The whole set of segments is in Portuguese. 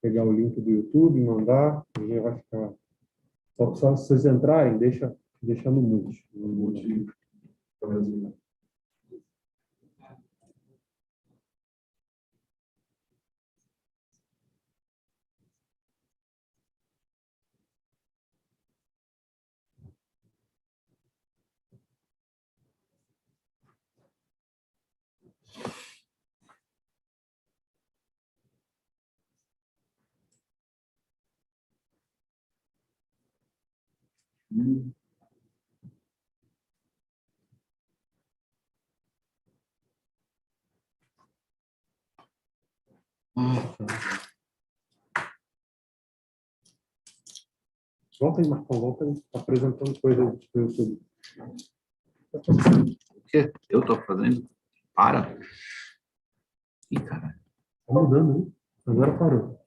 pegar o link do YouTube, mandar, e já vai ficar. Só se vocês entrarem, deixa no mute. No mute. Ontem, Marcão, ontem apresentando coisas do YouTube. O quê? Eu tô fazendo? Para. Ih, caralho. Tá mudando, hein? Agora parou.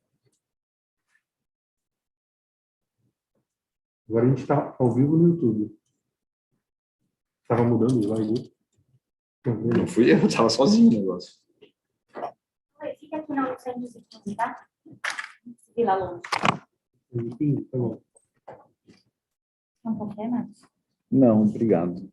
Agora a gente está ao vivo no YouTube. Estava mudando o slide. Não fui eu, tava sozinho o negócio. Fica aqui na centro, tá? Se lá longe. Enfim, tá bom. Não quer, Marcos? Não, obrigado.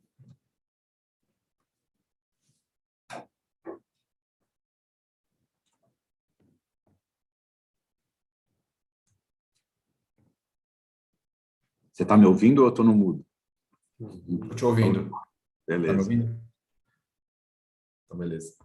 Você tá me ouvindo ou eu tô no mudo? Tô te ouvindo. Beleza. Tá me ouvindo? Então, beleza.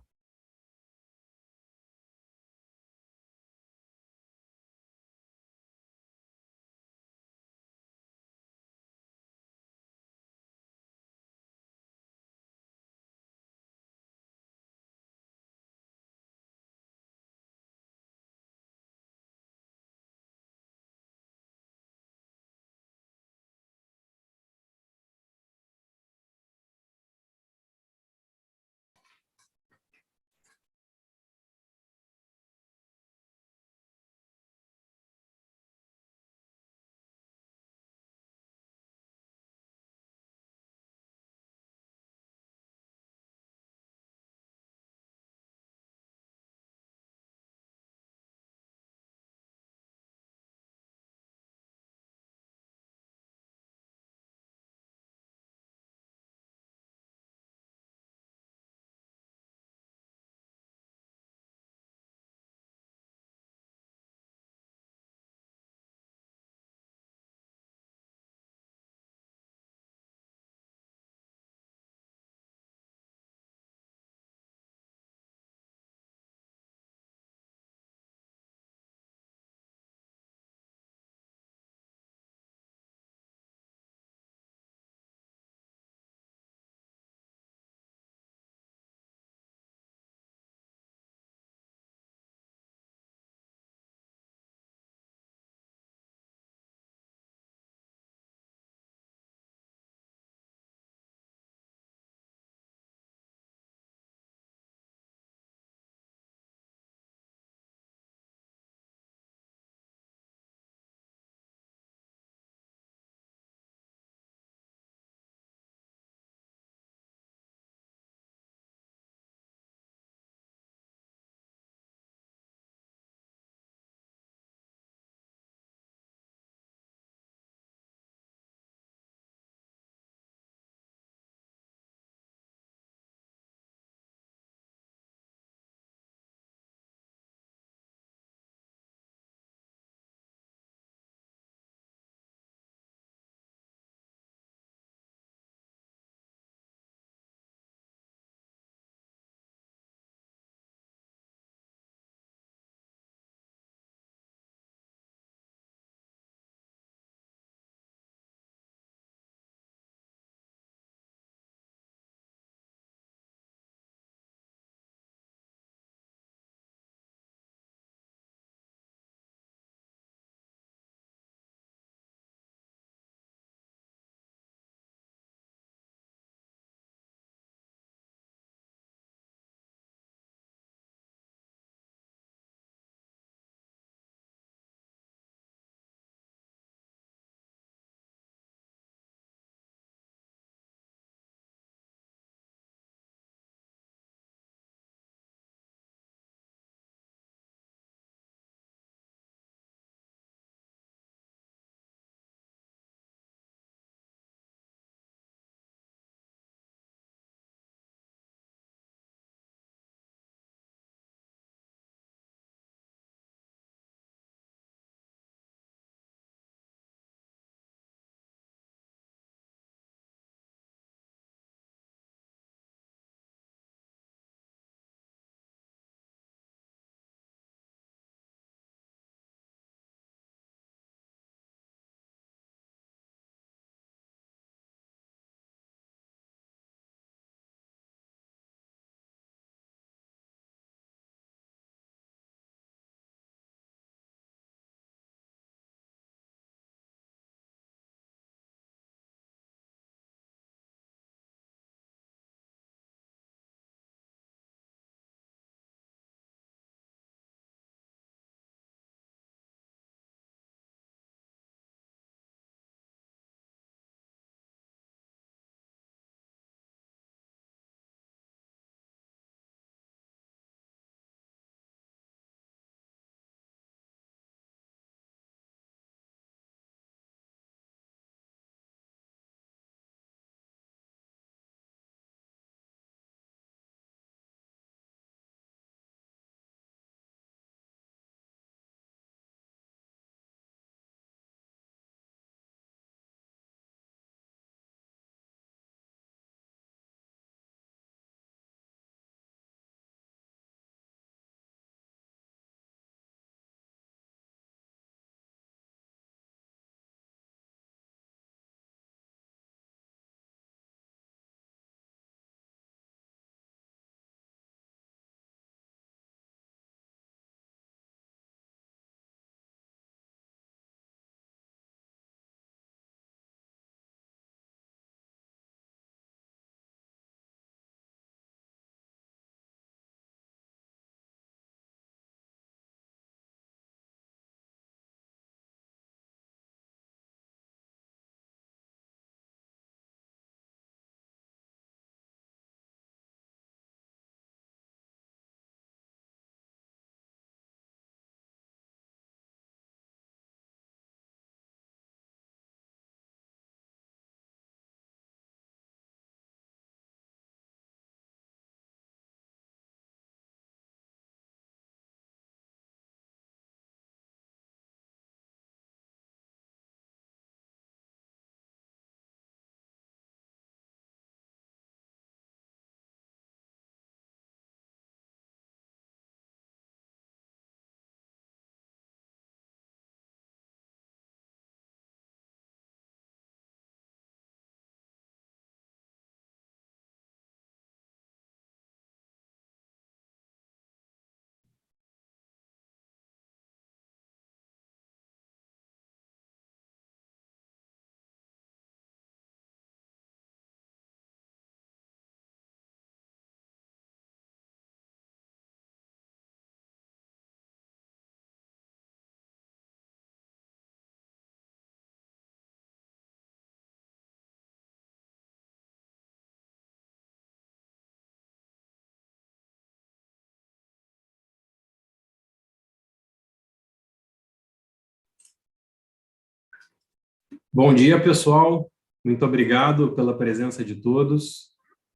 Bom dia, pessoal. Muito obrigado pela presença de todos.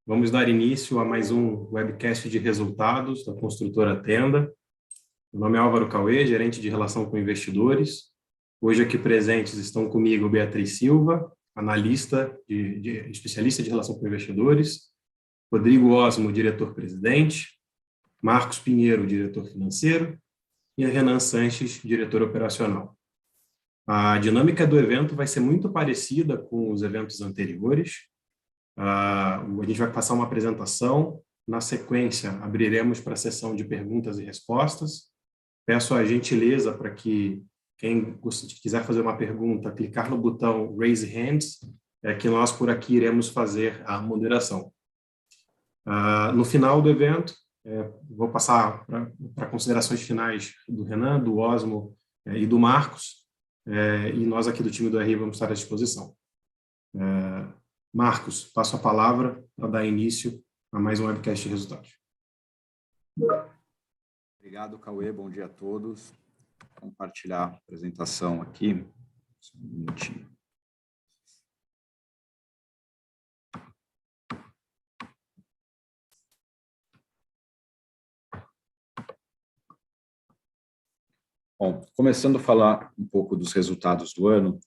Vamos dar início a mais um webcast de resultados da construtora Tenda. Meu nome é Álvaro Cauê, gerente de relação com investidores. Hoje aqui presentes estão comigo Beatriz Silva, analista, especialista de relação com investidores, Rodrigo Osmo, diretor-presidente, Marcos Pinheiro, diretor financeiro, e a Renan Sanches, diretor operacional. A dinâmica do evento vai ser muito parecida com os eventos anteriores. A gente vai passar uma apresentação, na sequência abriremos para a sessão de perguntas e respostas. Peço a gentileza para que quem quiser fazer uma pergunta, clicar no botão Raise Hands, que nós por aqui iremos fazer a moderação. No final do evento, vou passar para considerações finais do Renan, do Osmo e do Marcos, e nós aqui do time do RI vamos estar à disposição. Marcos, passo a palavra para dar início a mais um webcast de resultados. Obrigado, Cauê. Bom dia a todos. Vou compartilhar a apresentação aqui. Só um minutinho. Bom, começando a falar um pouco dos resultados do ano,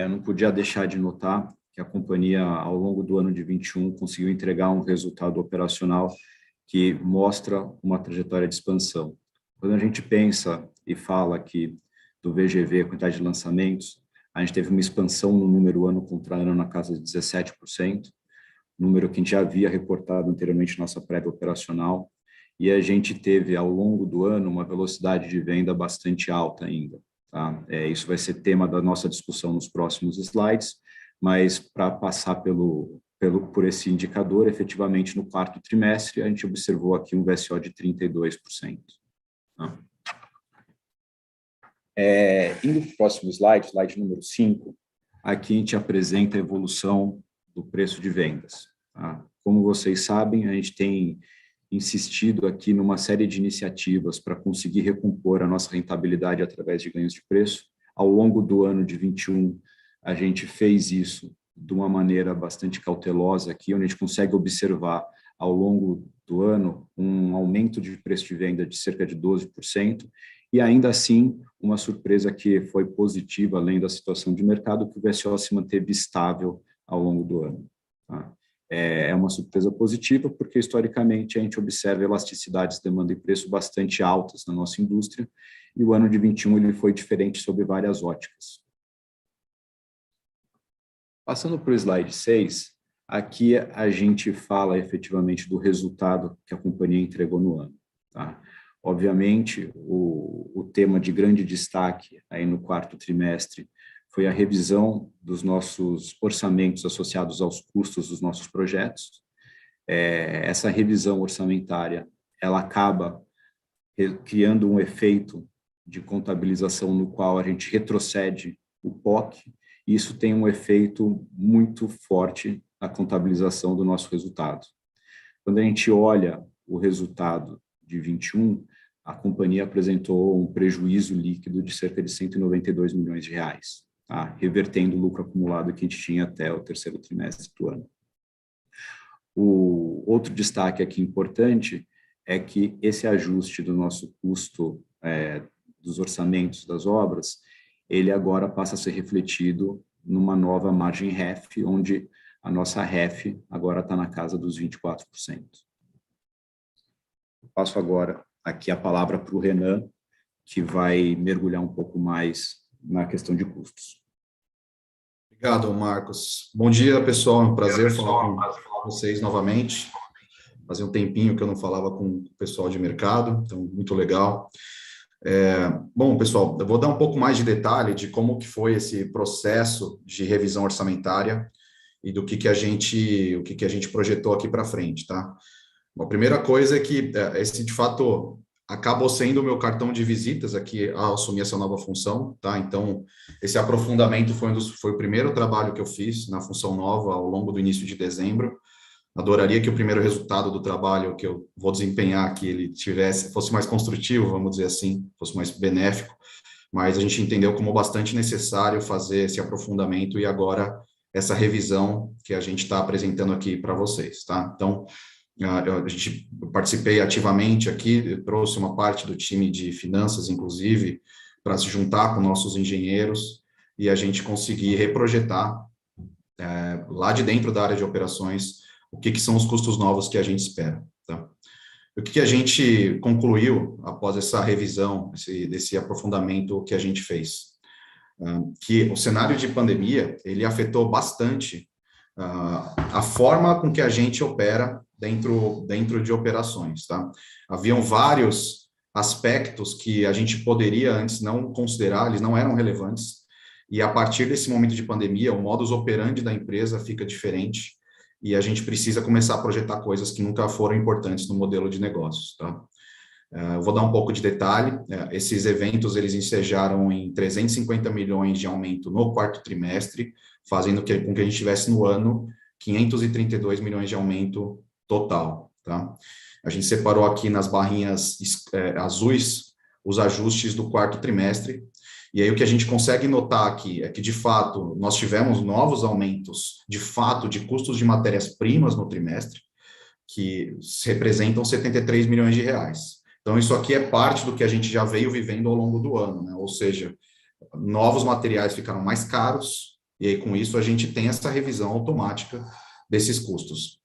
não podia deixar de notar que a companhia, ao longo do ano de 21, conseguiu entregar um resultado operacional que mostra uma trajetória de expansão. Quando a gente pensa e fala aqui do VGV, quantidade de lançamentos, a gente teve uma expansão no número ano contra ano na casa de 17%, número que a gente já havia reportado anteriormente na nossa prévia operacional, e a gente teve, ao longo do ano, uma velocidade de venda bastante alta ainda. Tá? Isso vai ser tema da nossa discussão nos próximos slides, mas para passar por esse indicador, efetivamente, no quarto trimestre, a gente observou aqui um VSO de 32%. Tá? Indo para o próximo slide, slide número 5, aqui a gente apresenta a evolução do preço de vendas. Tá? Como vocês sabem, a gente tem insistido aqui numa série de iniciativas para conseguir recompor a nossa rentabilidade através de ganhos de preço. Ao longo do ano de 21, a gente fez isso de uma maneira bastante cautelosa aqui, onde a gente consegue observar ao longo do ano um aumento de preço de venda de cerca de 12%, e ainda assim uma surpresa que foi positiva, além da situação de mercado, que o VSO se manteve estável ao longo do ano. Tá? É uma surpresa positiva, porque historicamente a gente observa elasticidades de demanda e preço bastante altas na nossa indústria, e o ano de 21 ele foi diferente sob várias óticas. Passando para o slide 6, aqui a gente fala efetivamente do resultado que a companhia entregou no ano. Tá? Obviamente, o tema de grande destaque aí no quarto trimestre foi a revisão dos nossos orçamentos associados aos custos dos nossos projetos. Essa revisão orçamentária, ela acaba criando um efeito de contabilização no qual a gente retrocede o POC, e isso tem um efeito muito forte na contabilização do nosso resultado. Quando a gente olha o resultado de 21, a companhia apresentou um prejuízo líquido de cerca de 192 milhões de reais. Tá? Revertendo o lucro acumulado que a gente tinha até o terceiro trimestre do ano. O outro destaque aqui importante é que esse ajuste do nosso custo dos orçamentos das obras, ele agora passa a ser refletido numa nova margem REF, onde a nossa REF agora está na casa dos 24%. Eu passo agora aqui a palavra para o Renan, que vai mergulhar um pouco mais na questão de custos. Obrigado, Marcos. Bom dia, pessoal. É um prazer falar com vocês novamente. Fazia um tempinho que eu não falava com o pessoal de mercado, então muito legal. Bom, pessoal, eu vou dar um pouco mais de detalhe de como que foi esse processo de revisão orçamentária e do que a gente projetou aqui para frente, tá? Bom, a primeira coisa é que esse, de fato, acabou sendo o meu cartão de visitas aqui ao assumir essa nova função, tá? Então, esse aprofundamento foi o primeiro trabalho que eu fiz na função nova ao longo do início de dezembro. Adoraria que o primeiro resultado do trabalho que eu vou desempenhar aqui, ele fosse mais construtivo, vamos dizer assim, fosse mais benéfico, mas a gente entendeu como bastante necessário fazer esse aprofundamento e agora essa revisão que a gente está apresentando aqui para vocês, tá? Então, eu participei ativamente aqui, eu trouxe uma parte do time de finanças, inclusive, para se juntar com nossos engenheiros e a gente conseguir reprojetar lá de dentro da área de operações o que são os custos novos que a gente espera, tá? O que a gente concluiu após essa revisão, desse aprofundamento que a gente fez? Que o cenário de pandemia, ele afetou bastante a forma com que a gente opera dentro de operações, tá? Haviam vários aspectos que a gente poderia antes não considerar, eles não eram relevantes, e a partir desse momento de pandemia, o modus operandi da empresa fica diferente, e a gente precisa começar a projetar coisas que nunca foram importantes no modelo de negócios, tá? Eu vou dar um pouco de detalhe. Esses eventos, eles ensejaram em 350 milhões de aumento no quarto trimestre, fazendo com que a gente tivesse no ano 532 milhões de aumento total, tá? A gente separou aqui nas barrinhas azuis os ajustes do quarto trimestre, e aí o que a gente consegue notar aqui é que, de fato, nós tivemos novos aumentos, de fato, de custos de matérias-primas no trimestre, que representam 73 milhões de reais. Então, isso aqui é parte do que a gente já veio vivendo ao longo do ano, né? Ou seja, novos materiais ficaram mais caros, e aí, com isso, a gente tem essa revisão automática desses custos.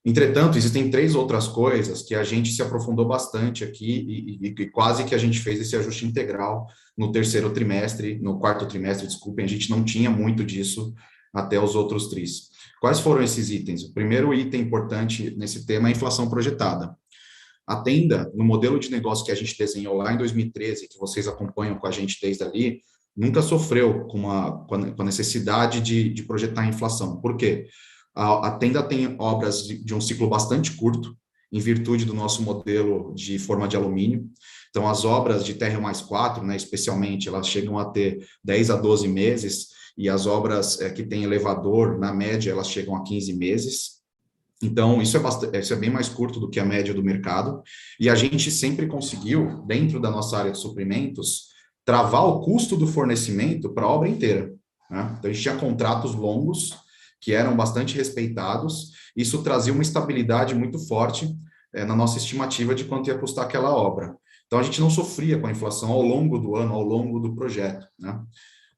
Entretanto, existem 3 outras coisas que a gente se aprofundou bastante aqui e quase que a gente fez esse ajuste integral no quarto trimestre, desculpem, a gente não tinha muito disso até os outros tris. Quais foram esses itens? O primeiro item importante nesse tema é a inflação projetada. A Tenda, no modelo de negócio que a gente desenhou lá em 2013, que vocês acompanham com a gente desde ali, nunca sofreu com a necessidade de projetar a inflação. Por quê? A Tenda tem obras de um ciclo bastante curto, em virtude do nosso modelo de forma de alumínio. Então, as obras de TR+4, né, especialmente, elas chegam a ter 10 a 12 meses, e as obras que têm elevador, na média, elas chegam a 15 meses. Então, isso é bem mais curto do que a média do mercado, e a gente sempre conseguiu, dentro da nossa área de suprimentos, travar o custo do fornecimento para a obra inteira, né? Então, a gente tinha contratos longos, que eram bastante respeitados, isso trazia uma estabilidade muito forte na nossa estimativa de quanto ia custar aquela obra. Então, a gente não sofria com a inflação ao longo do ano, ao longo do projeto, né?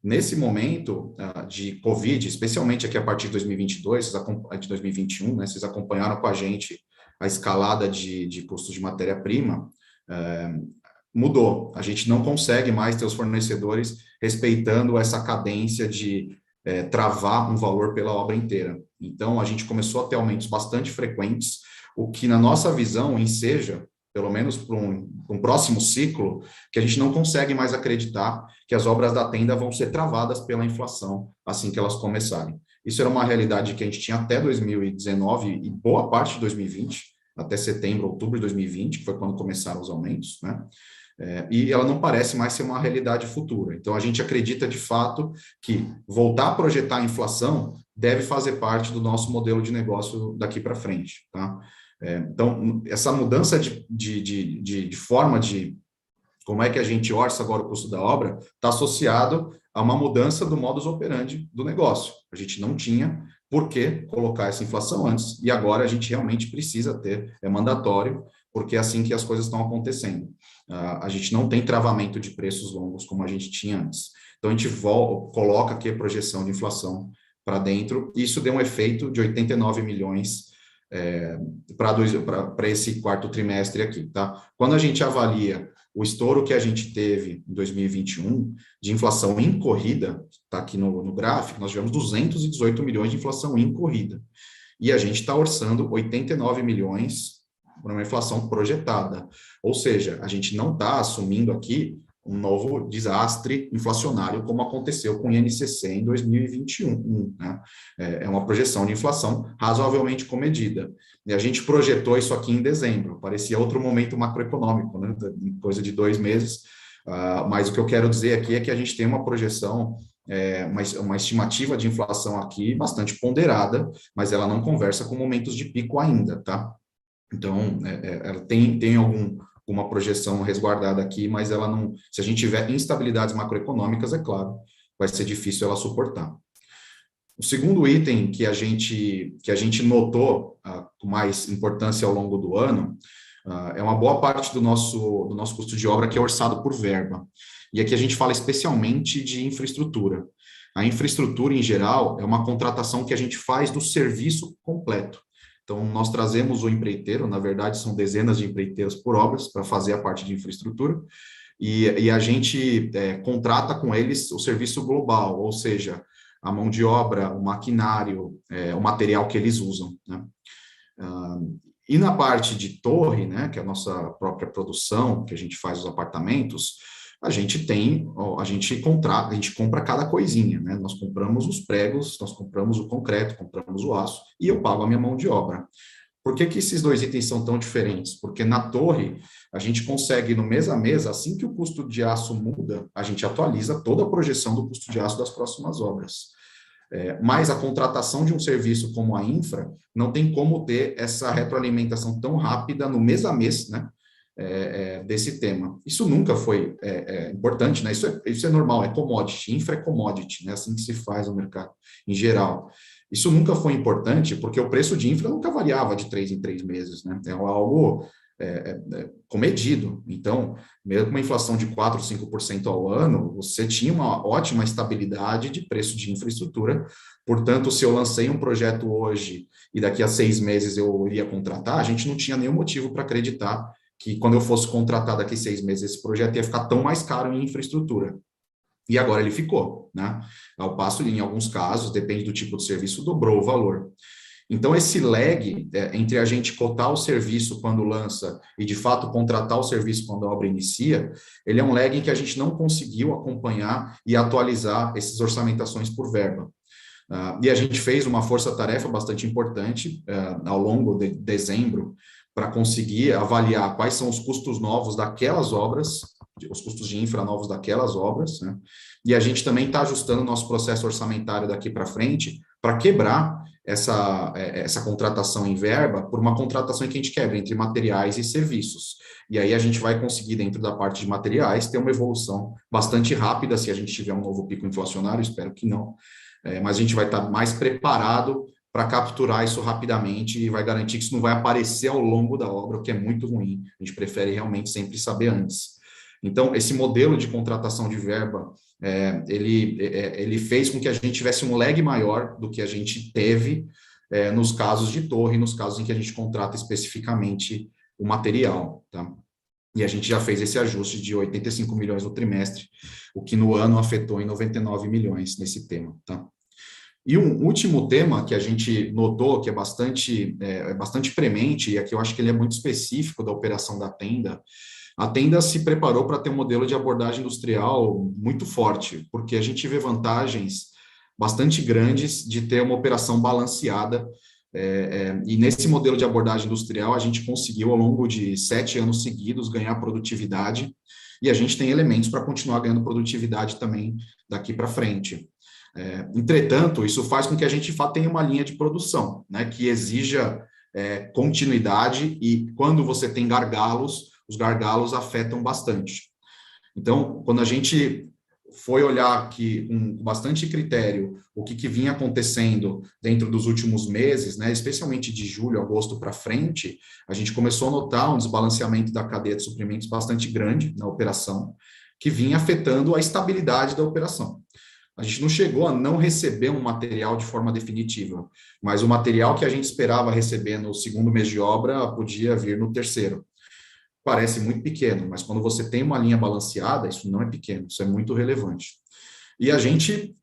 Nesse momento de Covid, especialmente aqui a partir de 2022, de 2021, né, vocês acompanharam com a gente a escalada de custos de matéria-prima, mudou. A gente não consegue mais ter os fornecedores respeitando essa cadência de travar um valor pela obra inteira. Então, a gente começou a ter aumentos bastante frequentes, o que, na nossa visão, enseja, pelo menos para um próximo ciclo, que a gente não consegue mais acreditar que as obras da Tenda vão ser travadas pela inflação assim que elas começarem. Isso era uma realidade que a gente tinha até 2019 e boa parte de 2020, até setembro, outubro de 2020, que foi quando começaram os aumentos, né? E ela não parece mais ser uma realidade futura. Então, a gente acredita, de fato, que voltar a projetar a inflação deve fazer parte do nosso modelo de negócio daqui para frente, tá? Então, essa mudança de forma de como é que a gente orça agora o custo da obra está associado a uma mudança do modus operandi do negócio. A gente não tinha por que colocar essa inflação antes, e agora a gente realmente precisa ter, é mandatório, porque é assim que as coisas estão acontecendo. A gente não tem travamento de preços longos como a gente tinha antes. Então, a gente coloca aqui a projeção de inflação para dentro, e isso deu um efeito de 89 milhões para esse quarto trimestre aqui, tá? Quando a gente avalia o estouro que a gente teve em 2021 de inflação em corrida, está aqui no gráfico, nós tivemos 218 milhões de inflação em corrida. E a gente está orçando 89 milhões para uma inflação projetada. Ou seja, a gente não está assumindo aqui um novo desastre inflacionário, como aconteceu com o INCC em 2021, né? É uma projeção de inflação razoavelmente comedida. E a gente projetou isso aqui em dezembro, parecia outro momento macroeconômico, né? Coisa de 2 meses, mas o que eu quero dizer aqui é que a gente tem uma projeção, uma estimativa de inflação aqui bastante ponderada, mas ela não conversa com momentos de pico ainda, tá? Então, ela tem uma projeção resguardada aqui, mas ela não, se a gente tiver instabilidades macroeconômicas, é claro, vai ser difícil ela suportar. O segundo item que a gente notou com mais importância ao longo do ano é uma boa parte do nosso custo de obra que é orçado por verba. E aqui a gente fala especialmente de infraestrutura. A infraestrutura, em geral, é uma contratação que a gente faz do serviço completo. Então, nós trazemos o empreiteiro, na verdade, são dezenas de empreiteiros por obras para fazer a parte de infraestrutura, e a gente contrata com eles o serviço global, ou seja, a mão de obra, o maquinário, o material que eles usam, né? E na parte de torre, né, que é a nossa própria produção, que a gente faz os apartamentos, a gente compra cada coisinha, né? Nós compramos os pregos, nós compramos o concreto, compramos o aço, e eu pago a minha mão de obra. Por que esses dois itens são tão diferentes? Porque na torre, a gente consegue, no mês a mês, assim que o custo de aço muda, a gente atualiza toda a projeção do custo de aço das próximas obras. Mas a contratação de um serviço como a infra não tem como ter essa retroalimentação tão rápida no mês a mês, né, desse tema. Isso nunca foi importante, né? Isso é normal, é commodity, infra é commodity, né? Assim que se faz no mercado em geral. Isso nunca foi importante porque o preço de infra nunca variava de 3 em 3 meses, né? É algo comedido. Então, mesmo com uma inflação de 4%, 5% ao ano, você tinha uma ótima estabilidade de preço de infraestrutura. Portanto, se eu lancei um projeto hoje e daqui a 6 meses eu iria contratar, a gente não tinha nenhum motivo para acreditar que quando eu fosse contratar daqui a 6 meses, esse projeto ia ficar tão mais caro em infraestrutura. E agora ele ficou, né? Ao passo, em alguns casos, depende do tipo de serviço, dobrou o valor. Então, esse lag entre a gente cotar o serviço quando lança e, de fato, contratar o serviço quando a obra inicia, ele é um lag em que a gente não conseguiu acompanhar e atualizar essas orçamentações por verba. E a gente fez uma força-tarefa bastante importante ao longo de dezembro para conseguir avaliar quais são os custos novos daquelas obras, os custos de infra novos daquelas obras, né? E a gente também está ajustando o nosso processo orçamentário daqui para frente para quebrar essa contratação em verba por uma contratação que a gente quebra entre materiais e serviços. E aí a gente vai conseguir, dentro da parte de materiais, ter uma evolução bastante rápida se a gente tiver um novo pico inflacionário, espero que não, mas a gente vai estar mais preparado para capturar isso rapidamente e vai garantir que isso não vai aparecer ao longo da obra, o que é muito ruim. A gente prefere realmente sempre saber antes. Então, esse modelo de contratação de verba, ele fez com que a gente tivesse um lag maior do que a gente teve nos casos de torre, nos casos em que a gente contrata especificamente o material, tá? E a gente já fez esse ajuste de 85 milhões no trimestre, o que no ano afetou em 99 milhões nesse tema, tá? E um último tema que a gente notou, que é bastante premente, e aqui eu acho que ele é muito específico da operação da Tenda. A Tenda se preparou para ter um modelo de abordagem industrial muito forte, porque a gente vê vantagens bastante grandes de ter uma operação balanceada, e nesse modelo de abordagem industrial a gente conseguiu, ao longo de 7 anos seguidos, ganhar produtividade, e a gente tem elementos para continuar ganhando produtividade também daqui para frente. Entretanto, isso faz com que a gente tenha uma linha de produção, né, que exija continuidade, e quando você tem gargalos, os gargalos afetam bastante. Então, quando a gente foi olhar aqui com bastante critério o que vinha acontecendo dentro dos últimos meses, né, especialmente de julho, agosto para frente, a gente começou a notar um desbalanceamento da cadeia de suprimentos bastante grande na operação, que vinha afetando a estabilidade da operação. A gente não chegou a não receber um material de forma definitiva, mas o material que a gente esperava receber no segundo mês de obra podia vir no terceiro. Parece muito pequeno, mas quando você tem uma linha balanceada, isso não é pequeno, isso é muito relevante. E a gente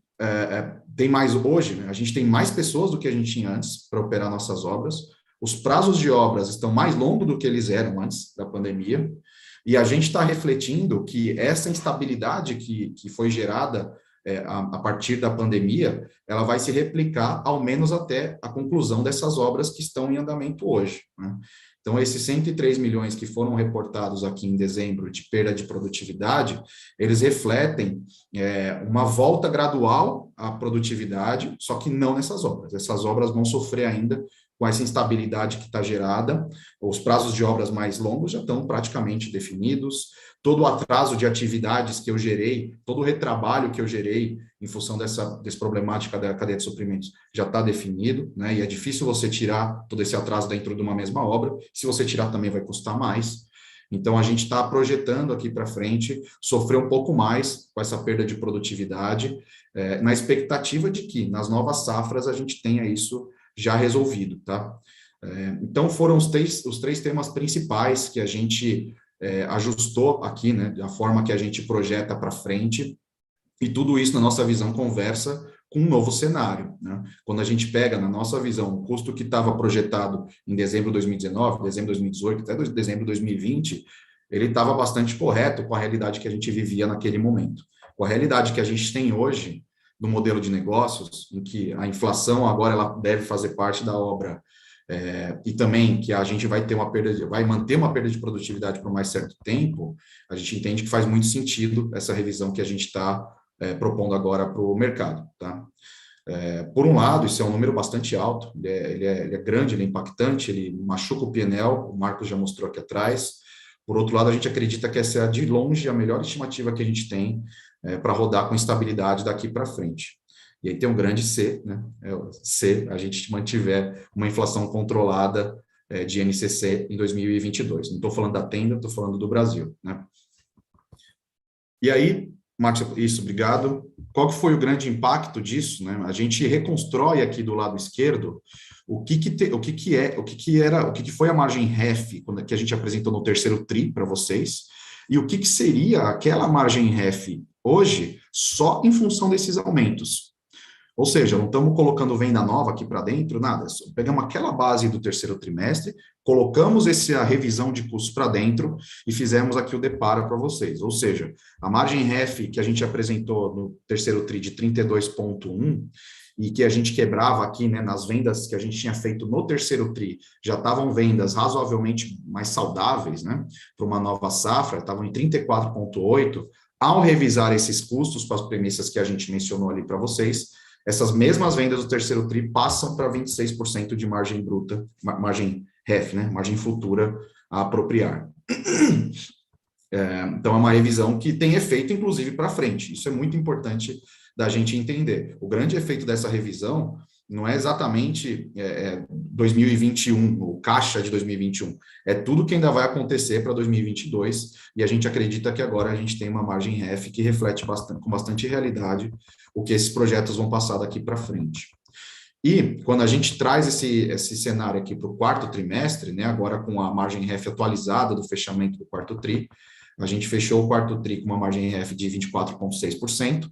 tem mais hoje, né? A gente tem mais pessoas do que a gente tinha antes para operar nossas obras, os prazos de obras estão mais longos do que eles eram antes da pandemia, e a gente está refletindo que essa instabilidade que foi gerada a partir da pandemia, ela vai se replicar ao menos até a conclusão dessas obras que estão em andamento hoje, né? Então, esses 103 milhões que foram reportados aqui em dezembro de perda de produtividade, eles refletem uma volta gradual à produtividade, só que não nessas obras. Essas obras vão sofrer ainda com essa instabilidade que está gerada, os prazos de obras mais longos já estão praticamente definidos, todo o atraso de atividades que eu gerei, todo o retrabalho que eu gerei em função dessa problemática da cadeia de suprimentos já está definido, né? E é difícil você tirar todo esse atraso dentro de uma mesma obra, se você tirar também vai custar mais. Então, a gente está projetando aqui para frente sofrer um pouco mais com essa perda de produtividade, na expectativa de que nas novas safras a gente tenha isso já resolvido, tá? Então, foram os três temas principais que a gente ajustou aqui, né, da forma que a gente projeta para frente, e tudo isso, na nossa visão, conversa com um novo cenário, né? Quando a gente pega, na nossa visão, o custo que estava projetado em dezembro de 2019, dezembro de 2018, até dezembro de 2020, ele estava bastante correto com a realidade que a gente vivia naquele momento. Com a realidade que a gente tem hoje, no modelo de negócios, em que a inflação agora ela deve fazer parte da obra, e também que a gente vai ter vai manter uma perda de produtividade por mais certo tempo, a gente entende que faz muito sentido essa revisão que a gente está propondo agora para o mercado, tá? Por um lado, isso é um número bastante alto, ele é grande, ele é impactante, ele machuca o PNL, o Marcos já mostrou aqui atrás. Por outro lado, a gente acredita que essa é, de longe, a melhor estimativa que a gente tem para rodar com estabilidade daqui para frente. E aí tem um grande C, né? Se a gente mantiver uma inflação controlada de INCC em 2022. Não estou falando da Tenda, estou falando do Brasil, né? E aí, Marcos, isso, obrigado. Qual que foi o grande impacto disso, né? A gente reconstrói aqui do lado esquerdo o que foi a margem REF que a gente apresentou no terceiro TRI para vocês, e o que seria aquela margem REF hoje só em função desses aumentos. Ou seja, não estamos colocando venda nova aqui para dentro, nada. Pegamos aquela base do terceiro trimestre, colocamos a revisão de custos para dentro e fizemos aqui o deparo para vocês. Ou seja, a margem REF que a gente apresentou no terceiro TRI de 32,1 e que a gente quebrava aqui, né, nas vendas que a gente tinha feito no terceiro TRI, já estavam vendas razoavelmente mais saudáveis, né, para uma nova safra, estavam em 34,8. Ao revisar esses custos para as premissas que a gente mencionou ali para vocês, essas mesmas vendas do terceiro TRI passam para 26% de margem bruta, margem REF, né, margem futura a apropriar. Então, é uma revisão que tem efeito, inclusive, para frente. Isso é muito importante da gente entender. O grande efeito dessa revisão não é exatamente 2021, o caixa de 2021, é tudo que ainda vai acontecer para 2022, e a gente acredita que agora a gente tem uma margem REF que reflete com bastante realidade o que esses projetos vão passar daqui para frente. E quando a gente traz esse cenário aqui para o quarto trimestre, né, agora com a margem REF atualizada do fechamento do quarto TRI, a gente fechou o quarto TRI com uma margem REF de 24,6%,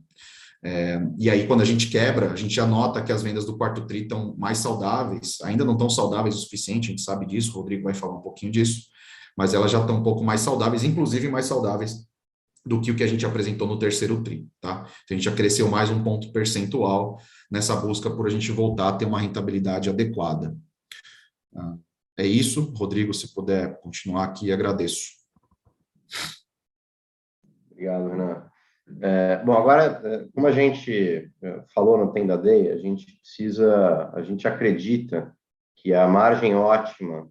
e aí, quando a gente quebra, a gente já nota que as vendas do quarto TRI estão mais saudáveis, ainda não estão saudáveis o suficiente, a gente sabe disso, o Rodrigo vai falar um pouquinho disso, mas elas já estão um pouco mais saudáveis, inclusive mais saudáveis do que o que a gente apresentou no terceiro TRI, tá? Então, a gente já cresceu mais um ponto percentual nessa busca por a gente voltar a ter uma rentabilidade adequada. É isso, Rodrigo, se puder continuar aqui, agradeço. Obrigado, Renan. Bom, agora, como a gente falou no Tenda Day, a gente acredita que a margem ótima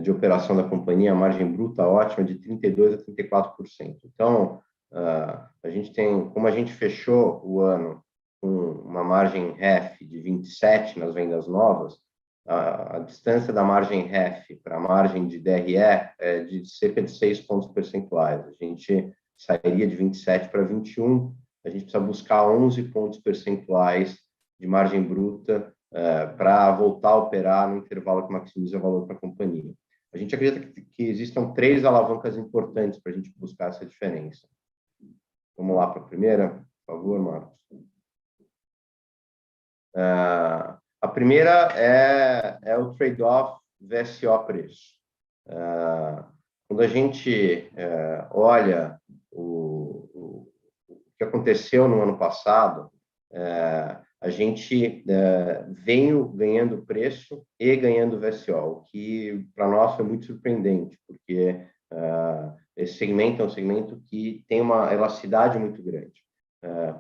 de operação da companhia, a margem bruta ótima, é de 32% a 34%. Então, como a gente fechou o ano com uma margem REF de 27% nas vendas novas, a distância da margem REF para a margem de DRE é de cerca de 6 pontos percentuais. A gente sairia de 27 para 21, a gente precisa buscar 11 pontos percentuais de margem bruta para voltar a operar no intervalo que maximiza o valor para a companhia. A gente acredita que existam 3 alavancas importantes para a gente buscar essa diferença. Vamos lá para a primeira, por favor, Marcos. A primeira é o trade-off VSO-preço. Quando a gente olha o que aconteceu no ano passado, a gente veio ganhando preço e ganhando VSO, o que para nós foi muito surpreendente, porque esse segmento é um segmento que tem uma elasticidade muito grande.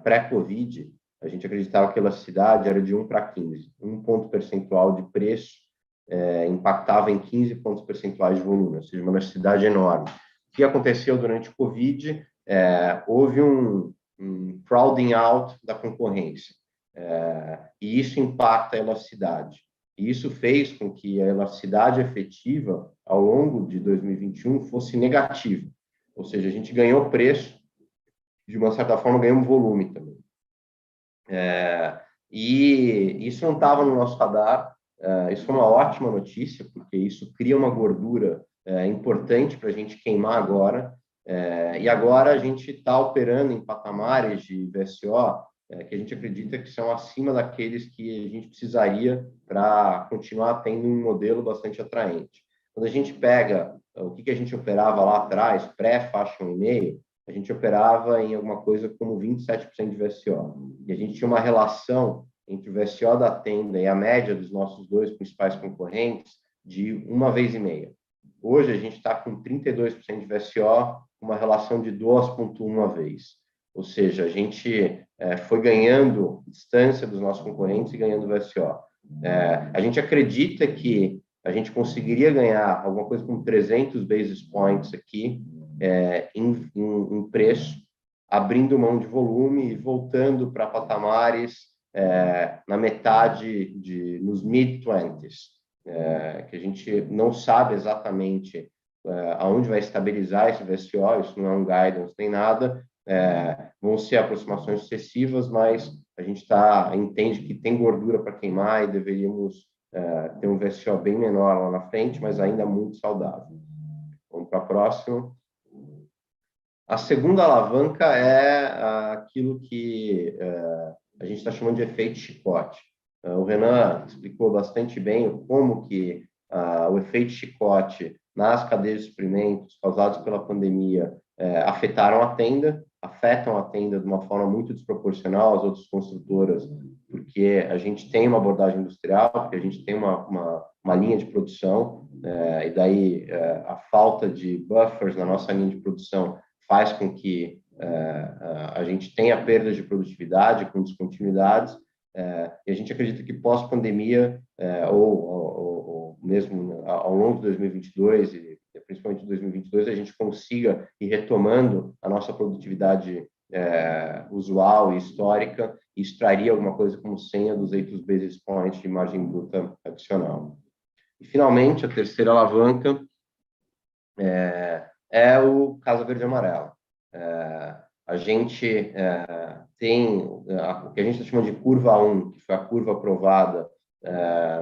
Pré-Covid, a gente acreditava que a elasticidade era de 1 para 15, 1 ponto percentual de preço impactava em 15 pontos percentuais de volume, ou seja, uma elasticidade enorme. O que aconteceu durante o Covid? Houve um crowding out da concorrência, e isso impacta a elasticidade. E isso fez com que a elasticidade efetiva, ao longo de 2021, fosse negativa. Ou seja, a gente ganhou preço, de uma certa forma, ganhamos volume também. E isso não estava no nosso radar. Isso foi uma ótima notícia, porque isso cria uma gordura importante para a gente queimar agora. E agora a gente está operando em patamares de VSO que a gente acredita que são acima daqueles que a gente precisaria para continuar tendo um modelo bastante atraente. Quando a gente pega o que a gente operava lá atrás, pré-faixa 1,5, a gente operava em alguma coisa como 27% de VSO. E a gente tinha uma relação entre o VSO da Tenda e a média dos nossos dois principais concorrentes de 1,5 vezes. Hoje a gente está com 32% de VSO, uma relação de 2,1 vezes. Ou seja, a gente foi ganhando distância dos nossos concorrentes e ganhando VSO. A gente acredita que a gente conseguiria ganhar alguma coisa como 300 basis points aqui em preço, abrindo mão de volume e voltando para patamares na metade, nos mid-20s, que a gente não sabe exatamente aonde vai estabilizar esse VSO, isso não é um guidance nem nada, vão ser aproximações sucessivas, mas a gente entende que tem gordura para queimar e deveríamos ter um VSO bem menor lá na frente, mas ainda muito saudável. Vamos para a próxima. A segunda alavanca é aquilo que a gente está chamando de efeito chicote. O Renan explicou bastante bem como que o efeito chicote nas cadeias de suprimentos causados pela pandemia afetaram a Tenda, afetam a Tenda de uma forma muito desproporcional às outras construtoras, porque a gente tem uma abordagem industrial, porque a gente tem uma linha de produção, e daí a falta de buffers na nossa linha de produção faz com que a gente tenha perdas de produtividade com descontinuidades, e a gente acredita que pós-pandemia, ou mesmo ao longo de 2022, e principalmente em 2022, a gente consiga ir retomando a nossa produtividade usual e histórica e extrair alguma coisa como 100 a 200 basis points de margem bruta adicional. E, finalmente, a terceira alavanca é o Casa Verde e Amarela. A gente tem o que a gente está chamando de curva 1, que foi a curva aprovada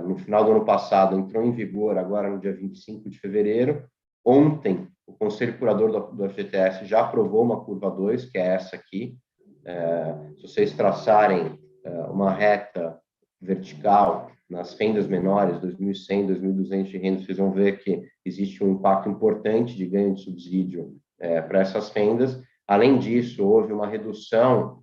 no final do ano passado, entrou em vigor agora no dia 25 de fevereiro. Ontem, o Conselho Curador do FGTS já aprovou uma curva 2, que é essa aqui. Se vocês traçarem uma reta vertical nas rendas menores, 2.100, 2.200 de renda, vocês vão ver que existe um impacto importante de ganho de subsídio para essas rendas. Além disso, houve uma redução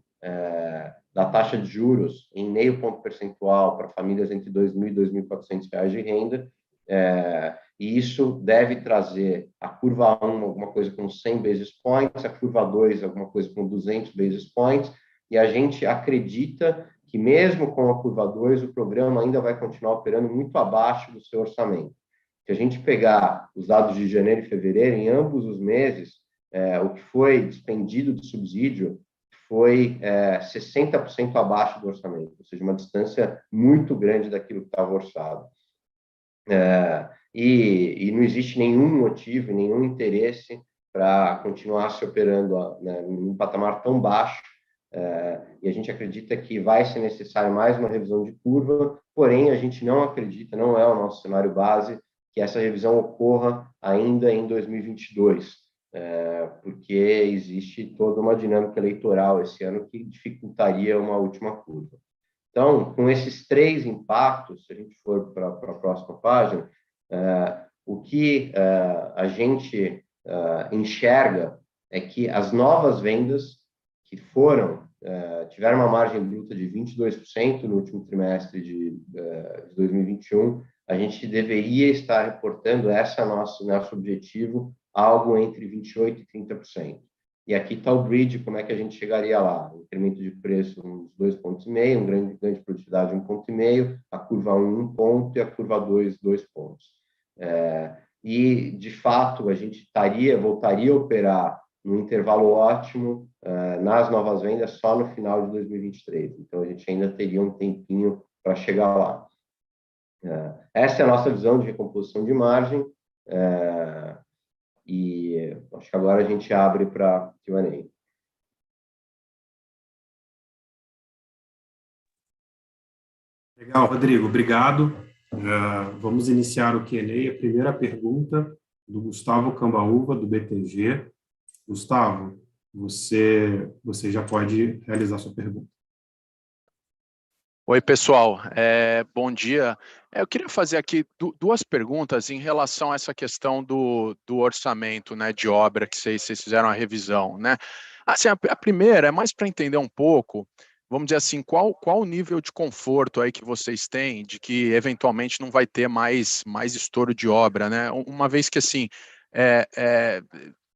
da taxa de juros em 0,5 ponto percentual para famílias entre R$ 2.000 e R$ 2.400 de renda, e isso deve trazer a curva 1 alguma coisa com 100 basis points, a curva 2 alguma coisa com 200 basis points, e a gente acredita que mesmo com a curva 2, o programa ainda vai continuar operando muito abaixo do seu orçamento. Se a gente pegar os dados de janeiro e fevereiro, em ambos os meses, o que foi despendido de subsídio foi 60% abaixo do orçamento, ou seja, uma distância muito grande daquilo que estava orçado. E não existe nenhum motivo, nenhum interesse para continuar se operando num patamar tão baixo, e a gente acredita que vai ser necessário mais uma revisão de curva, porém a gente não acredita, não é o nosso cenário base, que essa revisão ocorra ainda em 2022, porque existe toda uma dinâmica eleitoral esse ano que dificultaria uma última curva. Então, com esses três impactos, se a gente for para a próxima página, o que a gente enxerga é que as novas vendas que tiveram uma margem bruta de 22% no último trimestre de 2021, a gente deveria estar reportando nosso objetivo, algo entre 28% e 30%. E aqui está o bridge, como é que a gente chegaria lá. Incremento de preço uns 2,5 pontos, um ganho de produtividade 1,5 ponto, a curva 1 ponto e a curva 2 pontos. E, de fato, a gente voltaria a operar no intervalo ótimo nas novas vendas só no final de 2023. Então, a gente ainda teria um tempinho para chegar lá. Essa é a nossa visão de recomposição de margem. E acho que agora a gente abre para Q&A. Legal, Rodrigo, obrigado. Vamos iniciar o Q&A. A primeira pergunta do Gustavo Cambaúva, do BTG. Gustavo, você já pode realizar sua pergunta. Oi, pessoal. Bom dia. Eu queria fazer aqui duas perguntas em relação a essa questão do orçamento, né, de obra que vocês fizeram a revisão, né? Assim, a primeira é mais para entender um pouco, vamos dizer assim, qual o nível de conforto aí que vocês têm de que eventualmente não vai ter mais estouro de obra, né? Uma vez que, assim,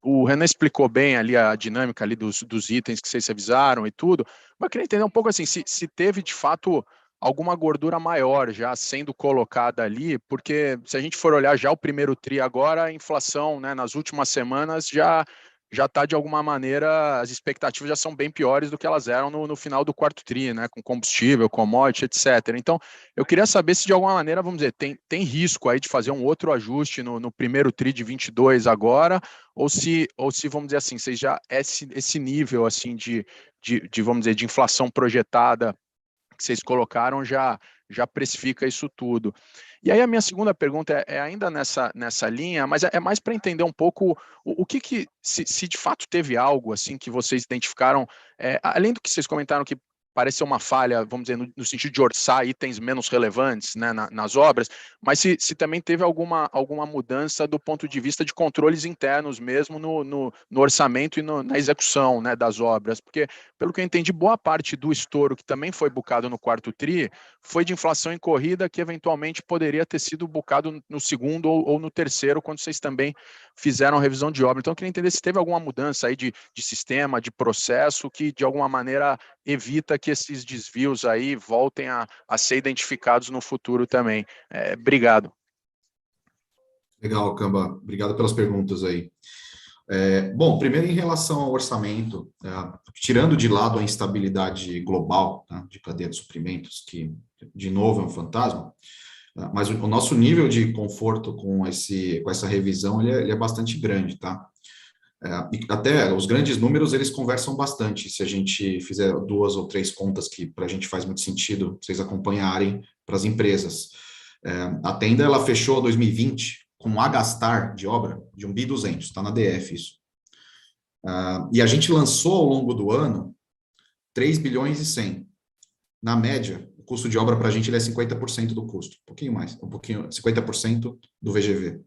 o Renan explicou bem ali a dinâmica ali dos itens que vocês revisaram e tudo, mas eu queria entender um pouco assim, se teve de fato alguma gordura maior já sendo colocada ali, porque se a gente for olhar já o primeiro tri agora, a inflação, né, nas últimas semanas já está de alguma maneira, as expectativas já são bem piores do que elas eram no final do quarto tri, né, com combustível, commodity, etc. Então, eu queria saber se de alguma maneira, vamos dizer, tem risco aí de fazer um outro ajuste no primeiro tri de 22 agora, ou se vamos dizer assim, vocês já esse nível assim de vamos dizer, de inflação projetada que vocês colocaram já precifica isso tudo. E aí a minha segunda pergunta é ainda nessa linha, mas é mais para entender um pouco o que se de fato teve algo assim que vocês identificaram, além do que vocês comentaram que pareceu uma falha, vamos dizer, no sentido de orçar itens menos relevantes, né, nas obras, mas se também teve alguma mudança do ponto de vista de controles internos mesmo no orçamento e na execução, né, das obras, porque, pelo que eu entendi, boa parte do estouro que também foi bucado no quarto tri foi de inflação em corrida que eventualmente poderia ter sido bucado no segundo ou no terceiro, quando vocês também fizeram revisão de obra. Então, eu queria entender se teve alguma mudança aí de sistema, de processo, que de alguma maneira evita que esses desvios aí voltem a ser identificados no futuro também. Obrigado. Legal, Camba. Obrigado pelas perguntas aí. Bom, primeiro em relação ao orçamento, tirando de lado a instabilidade global, tá, de cadeia de suprimentos, que, de novo, é um fantasma, mas o nosso nível de conforto com essa revisão ele é bastante grande, tá? E até os grandes números, eles conversam bastante, se a gente fizer 2 ou 3 contas que para a gente faz muito sentido vocês acompanharem para as empresas. A Tenda, ela fechou 2020 com um a gastar de obra de 1.200 bi, está na DF isso. E a gente lançou ao longo do ano 3 bilhões e 100. Na média, o custo de obra para a gente ele é 50% do custo, um pouquinho mais, 50% do VGV.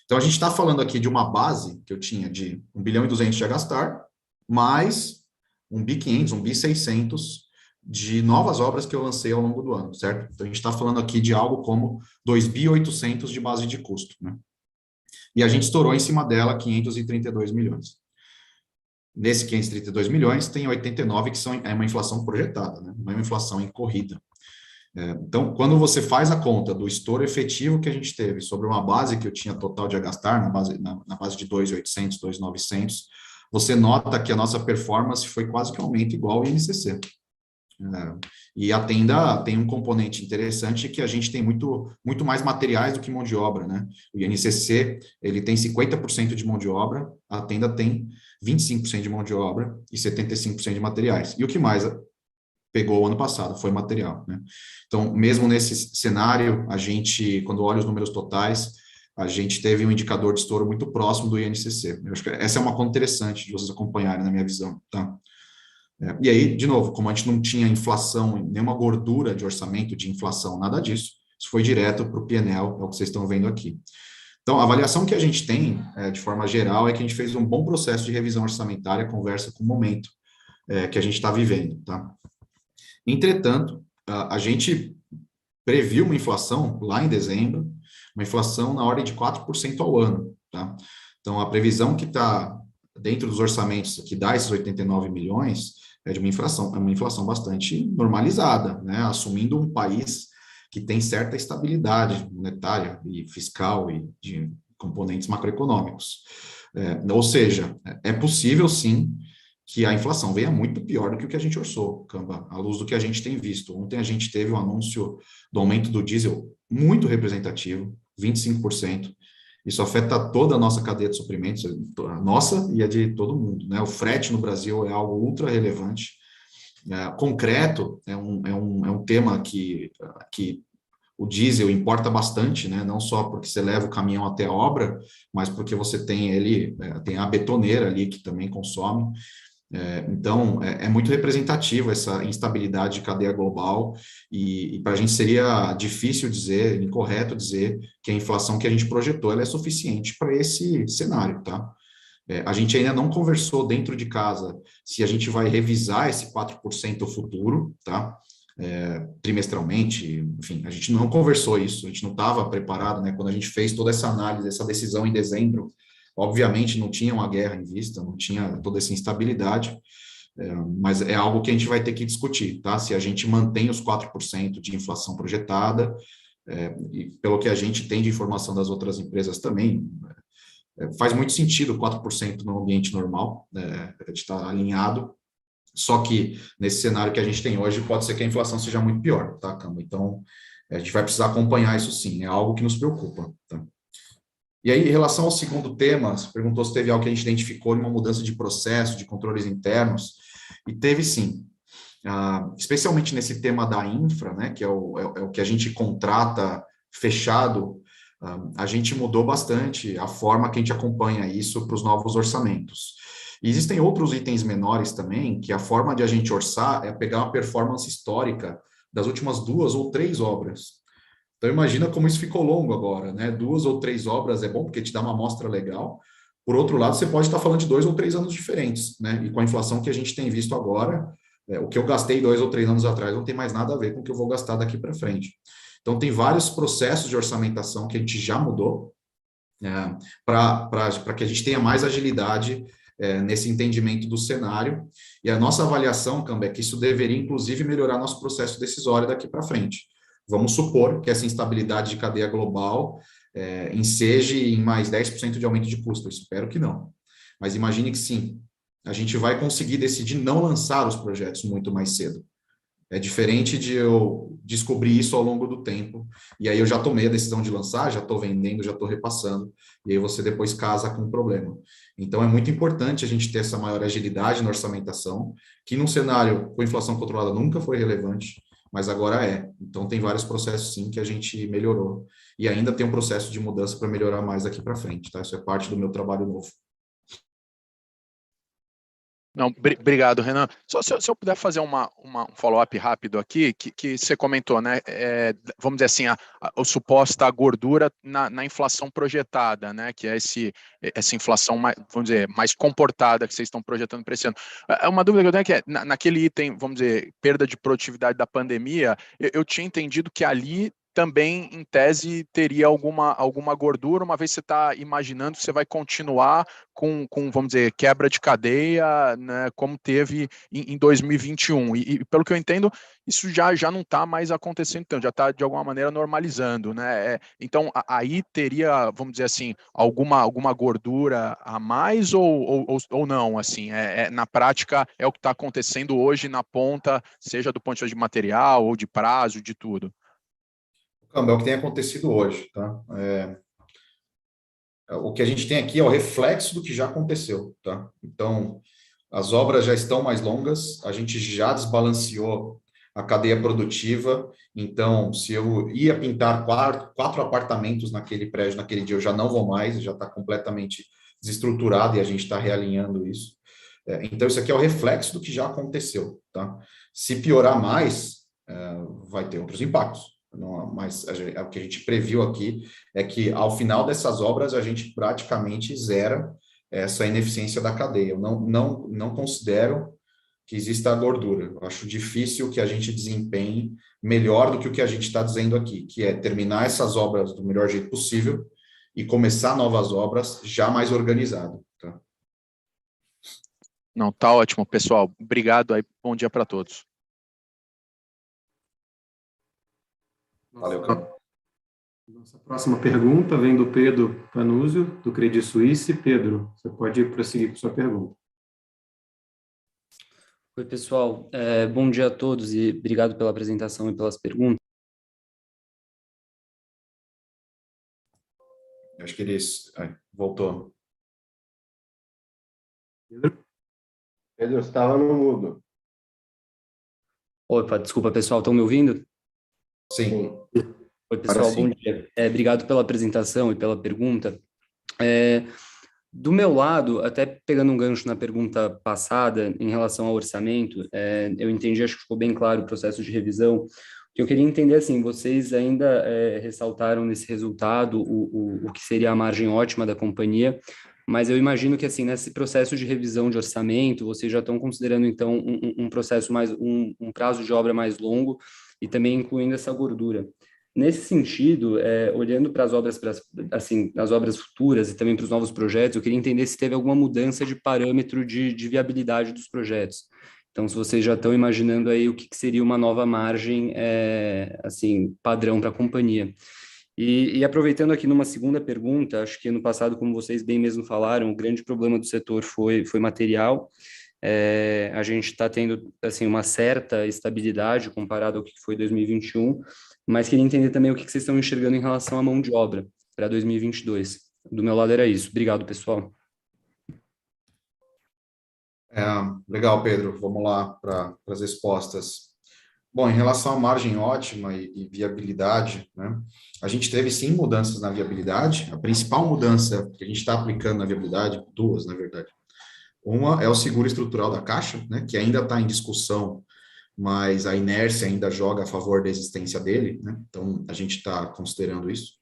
Então, a gente está falando aqui de uma base que eu tinha de 1 bilhão e 200 de a gastar, mais 1 bi 500, 1 bi 600 de novas obras que eu lancei ao longo do ano, certo? Então, a gente está falando aqui de algo como 2 bi 800 de base de custo, né? E a gente estourou em cima dela 532 milhões. Nesse 532 milhões, tem 89 que é uma inflação projetada, né? Não é uma inflação em corrida. Então, quando você faz a conta do estouro efetivo que a gente teve sobre uma base que eu tinha total de a gastar, na base de 2.800, 2.900, você nota que a nossa performance foi quase que um aumento igual ao INCC. E a Tenda tem um componente interessante que a gente tem muito mais materiais do que mão de obra, né? O INCC, ele tem 50% de mão de obra, a Tenda tem 25% de mão de obra e 75% de materiais. E o que mais pegou o ano passado foi material, né? Então, mesmo nesse cenário, a gente, quando olha os números totais, a gente teve um indicador de estouro muito próximo do INCC. Eu acho que essa é uma conta interessante de vocês acompanharem, na minha visão, tá? E aí, de novo, como a gente não tinha inflação, nenhuma gordura de orçamento de inflação, nada disso, isso foi direto para o P&L, é o que vocês estão vendo aqui. Então, a avaliação que a gente tem, de forma geral, é que a gente fez um bom processo de revisão orçamentária, conversa com o momento que a gente está vivendo, tá? Entretanto, a gente previu uma inflação lá em dezembro, uma inflação na ordem de 4% ao ano, tá? Então, a previsão que está dentro dos orçamentos que dá esses 89 milhões, é de uma inflação bastante normalizada, né? Assumindo um país que tem certa estabilidade monetária e fiscal e de componentes macroeconômicos. Ou seja, é possível, sim, que a inflação venha muito pior do que o que a gente orçou, Camba, à luz do que a gente tem visto. Ontem a gente teve um anúncio do aumento do diesel muito representativo, 25%. Isso afeta toda a nossa cadeia de suprimentos, a nossa e a de todo mundo, né? O frete no Brasil é algo ultra relevante. Concreto é um tema que o diesel importa bastante, né? Não só porque você leva o caminhão até a obra, mas porque você tem tem a betoneira ali que também consome. Então, é muito representativo essa instabilidade de cadeia global e para a gente seria difícil dizer, incorreto dizer que a inflação que a gente projetou ela é suficiente para esse cenário, tá? A gente ainda não conversou dentro de casa se a gente vai revisar esse 4% futuro, tá? Trimestralmente, enfim, a gente não conversou isso, a gente não estava preparado, né? Quando a gente fez toda essa análise, essa decisão em dezembro, obviamente não tinha uma guerra em vista, não tinha toda essa instabilidade, mas é algo que a gente vai ter que discutir, tá? Se a gente mantém os 4% de inflação projetada, e pelo que a gente tem de informação das outras empresas também, faz muito sentido 4% no ambiente normal, a gente está alinhado, só que nesse cenário que a gente tem hoje, pode ser que a inflação seja muito pior, tá, Camba? Então, a gente vai precisar acompanhar isso sim, é algo que nos preocupa, tá? E aí, em relação ao segundo tema, você perguntou se teve algo que a gente identificou numa mudança de processo, de controles internos, e teve sim. Especialmente nesse tema da infra, né, que é o que a gente contrata fechado, a gente mudou bastante a forma que a gente acompanha isso para os novos orçamentos. E existem outros itens menores também, que a forma de a gente orçar é pegar uma performance histórica das últimas 2 ou 3 obras. Então, imagina como isso ficou longo agora, né? 2 ou 3 obras é bom, porque te dá uma amostra legal. Por outro lado, você pode estar falando de 2 ou 3 anos diferentes, né? E com a inflação que a gente tem visto agora, o que eu gastei 2 ou 3 anos atrás não tem mais nada a ver com o que eu vou gastar daqui para frente. Então, tem vários processos de orçamentação que a gente já mudou, para que a gente tenha mais agilidade nesse entendimento do cenário. E a nossa avaliação, Camba, é que isso deveria, inclusive, melhorar nosso processo decisório daqui para frente. Vamos supor que essa instabilidade de cadeia global enseje em mais 10% de aumento de custo. Eu espero que não. Mas imagine que sim. A gente vai conseguir decidir não lançar os projetos muito mais cedo. É diferente de eu descobrir isso ao longo do tempo, e aí eu já tomei a decisão de lançar, já estou vendendo, já estou repassando, e aí você depois casa com o problema. Então, é muito importante a gente ter essa maior agilidade na orçamentação, que num cenário com inflação controlada nunca foi relevante, mas agora é. Então, tem vários processos, sim, que a gente melhorou, e ainda tem um processo de mudança para melhorar mais daqui para frente, tá? Isso é parte do meu trabalho novo. Não, obrigado, Renan. Só se eu puder fazer um follow-up rápido aqui, que você comentou, né? Vamos dizer assim, a suposta gordura na inflação projetada, né? Que é essa inflação mais, vamos dizer, mais comportada que vocês estão projetando para esse ano. Uma dúvida que eu tenho é que naquele item, vamos dizer, perda de produtividade da pandemia, eu tinha entendido que ali também, em tese, teria alguma gordura, uma vez você está imaginando que você vai continuar com, vamos dizer, quebra de cadeia, né, como teve em 2021. E pelo que eu entendo, isso já não está mais acontecendo, então, já está, de alguma maneira, normalizando, né? Então, aí teria, vamos dizer assim, alguma gordura a mais ou não, assim? Na prática, é o que está acontecendo hoje na ponta, seja do ponto de vista de material ou de prazo, de tudo. É o que tem acontecido hoje, tá? O que a gente tem aqui é o reflexo do que já aconteceu, tá? Então, as obras já estão mais longas, a gente já desbalanceou a cadeia produtiva, então, se eu ia pintar 4 apartamentos naquele prédio, naquele dia, eu já não vou mais, já está completamente desestruturado e a gente está realinhando isso. Então, isso aqui é o reflexo do que já aconteceu, tá? Se piorar mais, vai ter outros impactos. Não, mas o que a gente previu aqui é que, ao final dessas obras, a gente praticamente zera essa ineficiência da cadeia. Eu não considero que exista gordura. Eu acho difícil que a gente desempenhe melhor do que o que a gente está dizendo aqui, que é terminar essas obras do melhor jeito possível e começar novas obras já mais organizado. Tá? Não, tá ótimo, pessoal. Obrigado aí. Bom dia para todos. Valeu, cara. Nossa próxima pergunta vem do Pedro Panuzio, do Credit Suisse. Pedro, você pode prosseguir com sua pergunta. Oi, pessoal. Bom dia a todos e obrigado pela apresentação e pelas perguntas. Acho que ele voltou. Pedro, você estava no mudo. Opa, desculpa, pessoal, estão me ouvindo? Sim. Oi, pessoal, sim. bom dia. Obrigado pela apresentação e pela pergunta. Do meu lado, até pegando um gancho na pergunta passada em relação ao orçamento, eu entendi, acho que ficou bem claro o processo de revisão. O que eu queria entender, assim, vocês ainda ressaltaram nesse resultado o que seria a margem ótima da companhia, mas eu imagino que, assim, nesse processo de revisão de orçamento, vocês já estão considerando, então, um processo mais, um prazo de obra mais longo e também incluindo essa gordura. Nesse sentido, olhando para as obras, assim, as obras futuras e também para os novos projetos, eu queria entender se teve alguma mudança de parâmetro de viabilidade dos projetos. Então, se vocês já estão imaginando aí o que seria uma nova margem, assim, padrão para a companhia. E aproveitando aqui numa segunda pergunta, acho que no passado, como vocês bem mesmo falaram, o grande problema do setor foi material. A gente está tendo, assim, uma certa estabilidade comparado ao que foi 2021, mas queria entender também o que vocês estão enxergando em relação à mão de obra para 2022. Do meu lado era isso. Obrigado, pessoal. Legal, Pedro. Vamos lá para as respostas. Bom, em relação à margem ótima e viabilidade, né, a gente teve sim mudanças na viabilidade. A principal mudança que a gente está aplicando na viabilidade, duas, na verdade. Uma é o seguro estrutural da Caixa, né, que ainda está em discussão, mas a inércia ainda joga a favor da existência dele, né? Então a gente está considerando isso.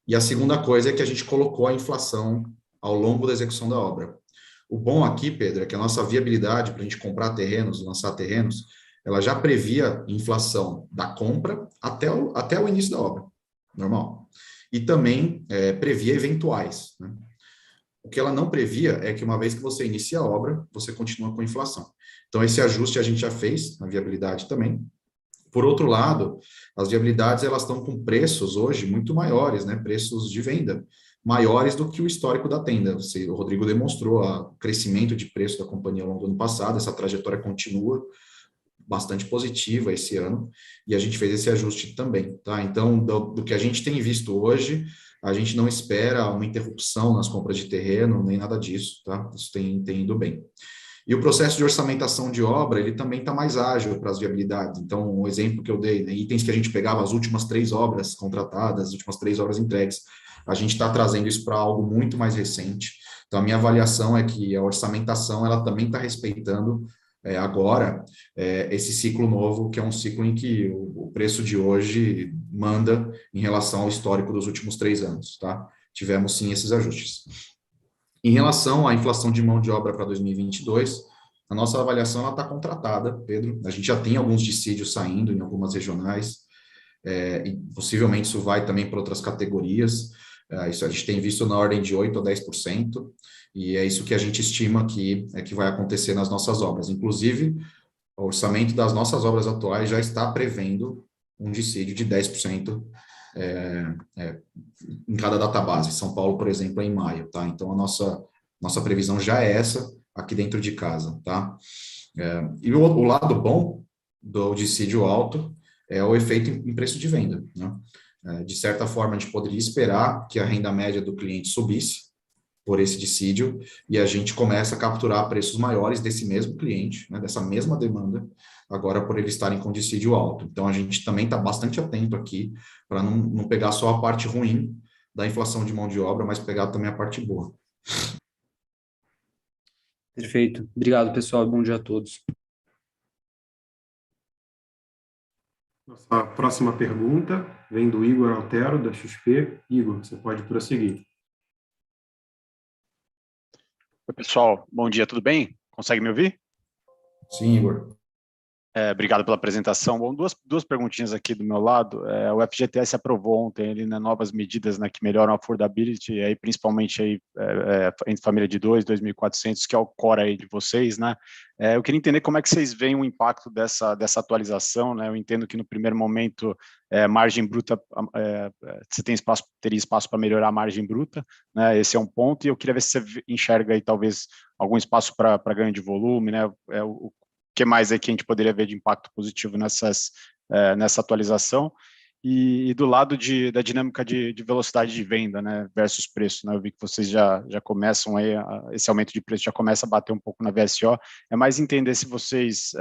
E a segunda coisa é que a gente colocou a inflação ao longo da execução da obra. O bom aqui, Pedro, é que a nossa viabilidade para a gente comprar terrenos, lançar terrenos, ela já previa inflação da compra até o início da obra, normal. E também previa eventuais, né? O que ela não previa é que uma vez que você inicia a obra, você continua com inflação. Então, esse ajuste a gente já fez na viabilidade também. Por outro lado, as viabilidades elas estão com preços hoje muito maiores, né? Preços de venda maiores do que o histórico da tenda. O Rodrigo demonstrou o crescimento de preço da companhia ao longo do ano passado, essa trajetória continua bastante positiva esse ano, e a gente fez esse ajuste também, tá? Então, do que a gente tem visto hoje, a gente não espera uma interrupção nas compras de terreno, nem nada disso, tá? Isso tem ido bem. E o processo de orçamentação de obra, ele também está mais ágil para as viabilidades. Então, um exemplo que eu dei, né, itens que a gente pegava as últimas 3 obras contratadas, as últimas 3 obras entregues, a gente está trazendo isso para algo muito mais recente. Então, a minha avaliação é que a orçamentação, ela também está respeitando agora esse ciclo novo, que é um ciclo em que o preço de hoje manda em relação ao histórico dos últimos 3 anos, tá? Tivemos, sim, esses ajustes. Em relação à inflação de mão de obra para 2022, a nossa avaliação está contratada, Pedro. A gente já tem alguns dissídios saindo em algumas regionais, e possivelmente isso vai também para outras categorias. Isso a gente tem visto na ordem de 8% a 10%, e é isso que a gente estima que vai acontecer nas nossas obras. Inclusive, o orçamento das nossas obras atuais já está prevendo um dissídio de 10%, em cada database. São Paulo, por exemplo, é em maio, tá? Então, a nossa previsão já é essa aqui dentro de casa, tá? E o lado bom do dissídio alto é o efeito em preço de venda, né? De certa forma, a gente poderia esperar que a renda média do cliente subisse por esse dissídio, e a gente começa a capturar preços maiores desse mesmo cliente, né, dessa mesma demanda, agora por eles estarem com dissídio alto. Então, a gente também está bastante atento aqui para não pegar só a parte ruim da inflação de mão de obra, mas pegar também a parte boa. Perfeito. Obrigado, pessoal. Bom dia a todos. Nossa próxima pergunta vem do Igor Altero, da XP. Igor, você pode prosseguir. Oi, pessoal. Bom dia, tudo bem? Consegue me ouvir? Sim, Igor. Obrigado pela apresentação. Bom, duas perguntinhas aqui do meu lado. O FGTS aprovou ontem ele, né, novas medidas, né, que melhoram a affordability, aí, principalmente aí, entre família de 2.400, que é o core aí de vocês, né? Eu queria entender como é que vocês veem o impacto dessa atualização, né? Eu entendo que no primeiro momento, margem bruta, você teria espaço para melhorar a margem bruta, né? Esse é um ponto, e eu queria ver se você enxerga aí talvez algum espaço para ganho de volume, né? O que mais é que a gente poderia ver de impacto positivo nessa atualização? E do lado da dinâmica de velocidade de venda, né, versus preço, né? Eu vi que vocês já começam aí, esse aumento de preço já começa a bater um pouco na VSO. É mais entender se vocês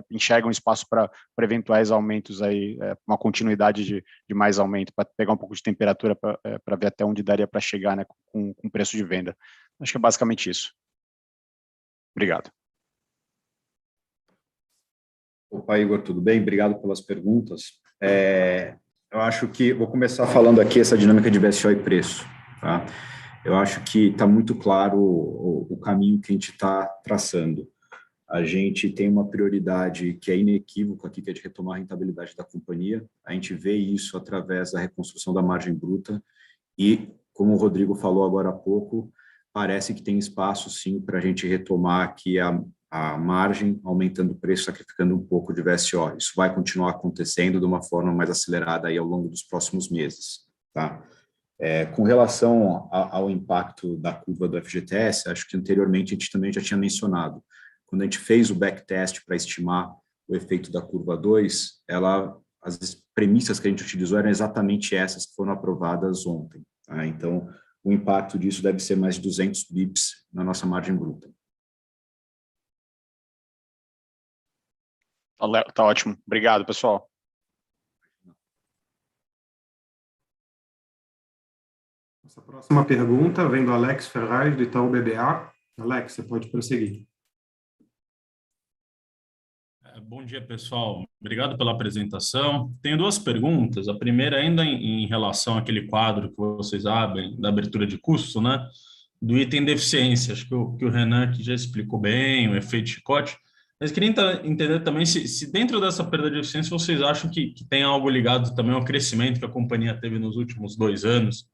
enxergam espaço para eventuais aumentos aí, uma continuidade de mais aumento, para pegar um pouco de temperatura para ver até onde daria para chegar, né, com preço de venda. Acho que é basicamente isso. Obrigado. Opa, Igor, tudo bem? Obrigado pelas perguntas. Eu acho que vou começar falando aqui essa dinâmica de VSO e preço, tá? Eu acho que está muito claro o caminho que a gente está traçando. A gente tem uma prioridade que é inequívoca aqui, que é de retomar a rentabilidade da companhia. A gente vê isso através da reconstrução da margem bruta e, como o Rodrigo falou agora há pouco, parece que tem espaço, sim, para a gente retomar aqui a margem, aumentando o preço, sacrificando um pouco de VSO. Isso vai continuar acontecendo de uma forma mais acelerada aí ao longo dos próximos meses, tá? Com relação ao impacto da curva do FGTS, acho que anteriormente a gente também já tinha mencionado. Quando a gente fez o backtest para estimar o efeito da curva 2, as premissas que a gente utilizou eram exatamente essas que foram aprovadas ontem, tá? Então, o impacto disso deve ser mais de 200 bips na nossa margem bruta. Tá ótimo. Obrigado, pessoal. Nossa próxima pergunta vem do Alex Ferraz, do Itaú BBA. Alex, você pode prosseguir. Bom dia, pessoal. Obrigado pela apresentação. Tenho duas perguntas. A primeira ainda em relação àquele quadro que vocês abrem, da abertura de custo, né? Do item deficiência. Acho que o Renan aqui já explicou bem, o efeito chicote. Mas queria entender também se dentro dessa perda de eficiência vocês acham que tem algo ligado também ao crescimento que a companhia teve nos últimos 2 anos.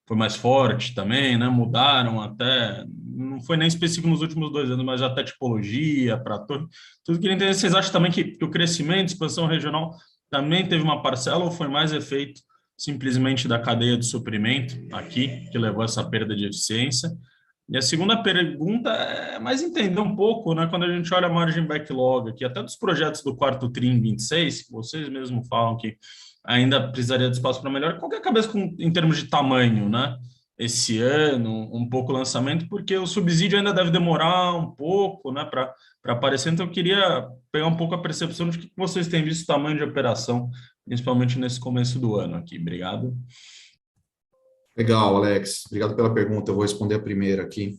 Foi mais forte também, né? Mudaram até, não foi nem específico nos últimos 2 anos, mas até tipologia, para tudo. Tudo queria entender se vocês acham também que o crescimento, expansão regional também teve uma parcela ou foi mais efeito simplesmente da cadeia de suprimento aqui, que levou a essa perda de eficiência. E a segunda pergunta é mais entender um pouco, né, quando a gente olha a margem backlog aqui, até dos projetos do quarto TRI em 26, que vocês mesmos falam que ainda precisaria de espaço para melhor, qual que é a cabeça em termos de tamanho, né? Esse ano, um pouco o lançamento, porque o subsídio ainda deve demorar um pouco, né, para aparecer, então eu queria pegar um pouco a percepção de que vocês têm visto o tamanho de operação, principalmente nesse começo do ano aqui. Obrigado. Legal, Alex. Obrigado pela pergunta. Eu vou responder a primeira aqui.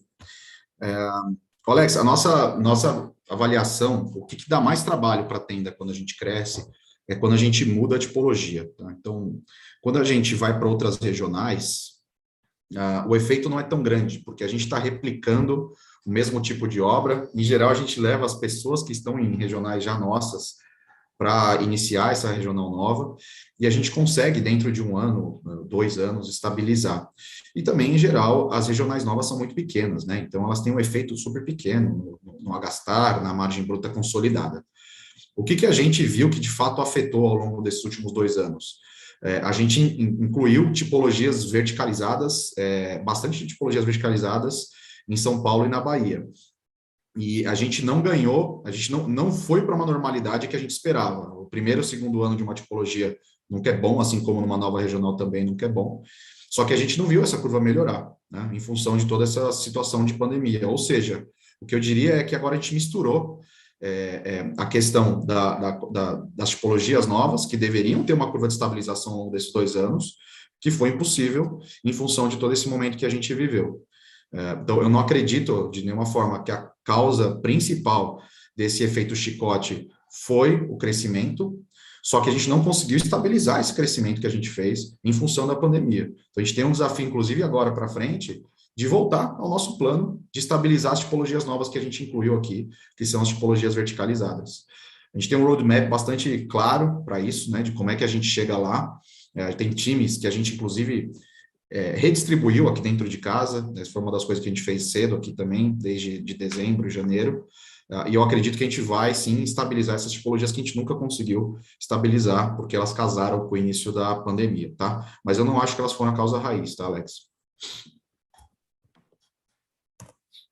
Alex, a nossa avaliação, o que dá mais trabalho para a tenda quando a gente cresce, é quando a gente muda a tipologia, tá? Então, quando a gente vai para outras regionais, o efeito não é tão grande, porque a gente está replicando o mesmo tipo de obra. Em geral, a gente leva as pessoas que estão em regionais já nossas para iniciar essa regional nova, e a gente consegue, dentro de 1 ano, 2 anos, estabilizar. E também, em geral, as regionais novas são muito pequenas, né? Então, elas têm um efeito super pequeno no agastar, na margem bruta consolidada. O que a gente viu que, de fato, afetou ao longo desses últimos 2 anos? A gente incluiu tipologias verticalizadas, bastante tipologias verticalizadas em São Paulo e na Bahia. E a gente não ganhou, a gente não foi para uma normalidade que a gente esperava. O primeiro e o segundo ano de uma tipologia nunca é bom, assim como numa nova regional também nunca é bom. Só que a gente não viu essa curva melhorar, né, em função de toda essa situação de pandemia. Ou seja, o que eu diria é que agora a gente misturou a questão das tipologias novas, que deveriam ter uma curva de estabilização ao longo desses 2 anos, que foi impossível em função de todo esse momento que a gente viveu. Então, eu não acredito de nenhuma forma que a causa principal desse efeito chicote foi o crescimento, só que a gente não conseguiu estabilizar esse crescimento que a gente fez em função da pandemia. Então, a gente tem um desafio, inclusive agora para frente, de voltar ao nosso plano de estabilizar as tipologias novas que a gente incluiu aqui, que são as tipologias verticalizadas. A gente tem um roadmap bastante claro para isso, né, de como é que a gente chega lá. Tem times que a gente, inclusive, redistribuiu aqui dentro de casa. Essa foi uma das coisas que a gente fez cedo aqui também, desde de dezembro, janeiro. E eu acredito que a gente vai, sim, estabilizar essas tipologias que a gente nunca conseguiu estabilizar, porque elas casaram com o início da pandemia, tá? Mas eu não acho que elas foram a causa raiz, tá, Alex?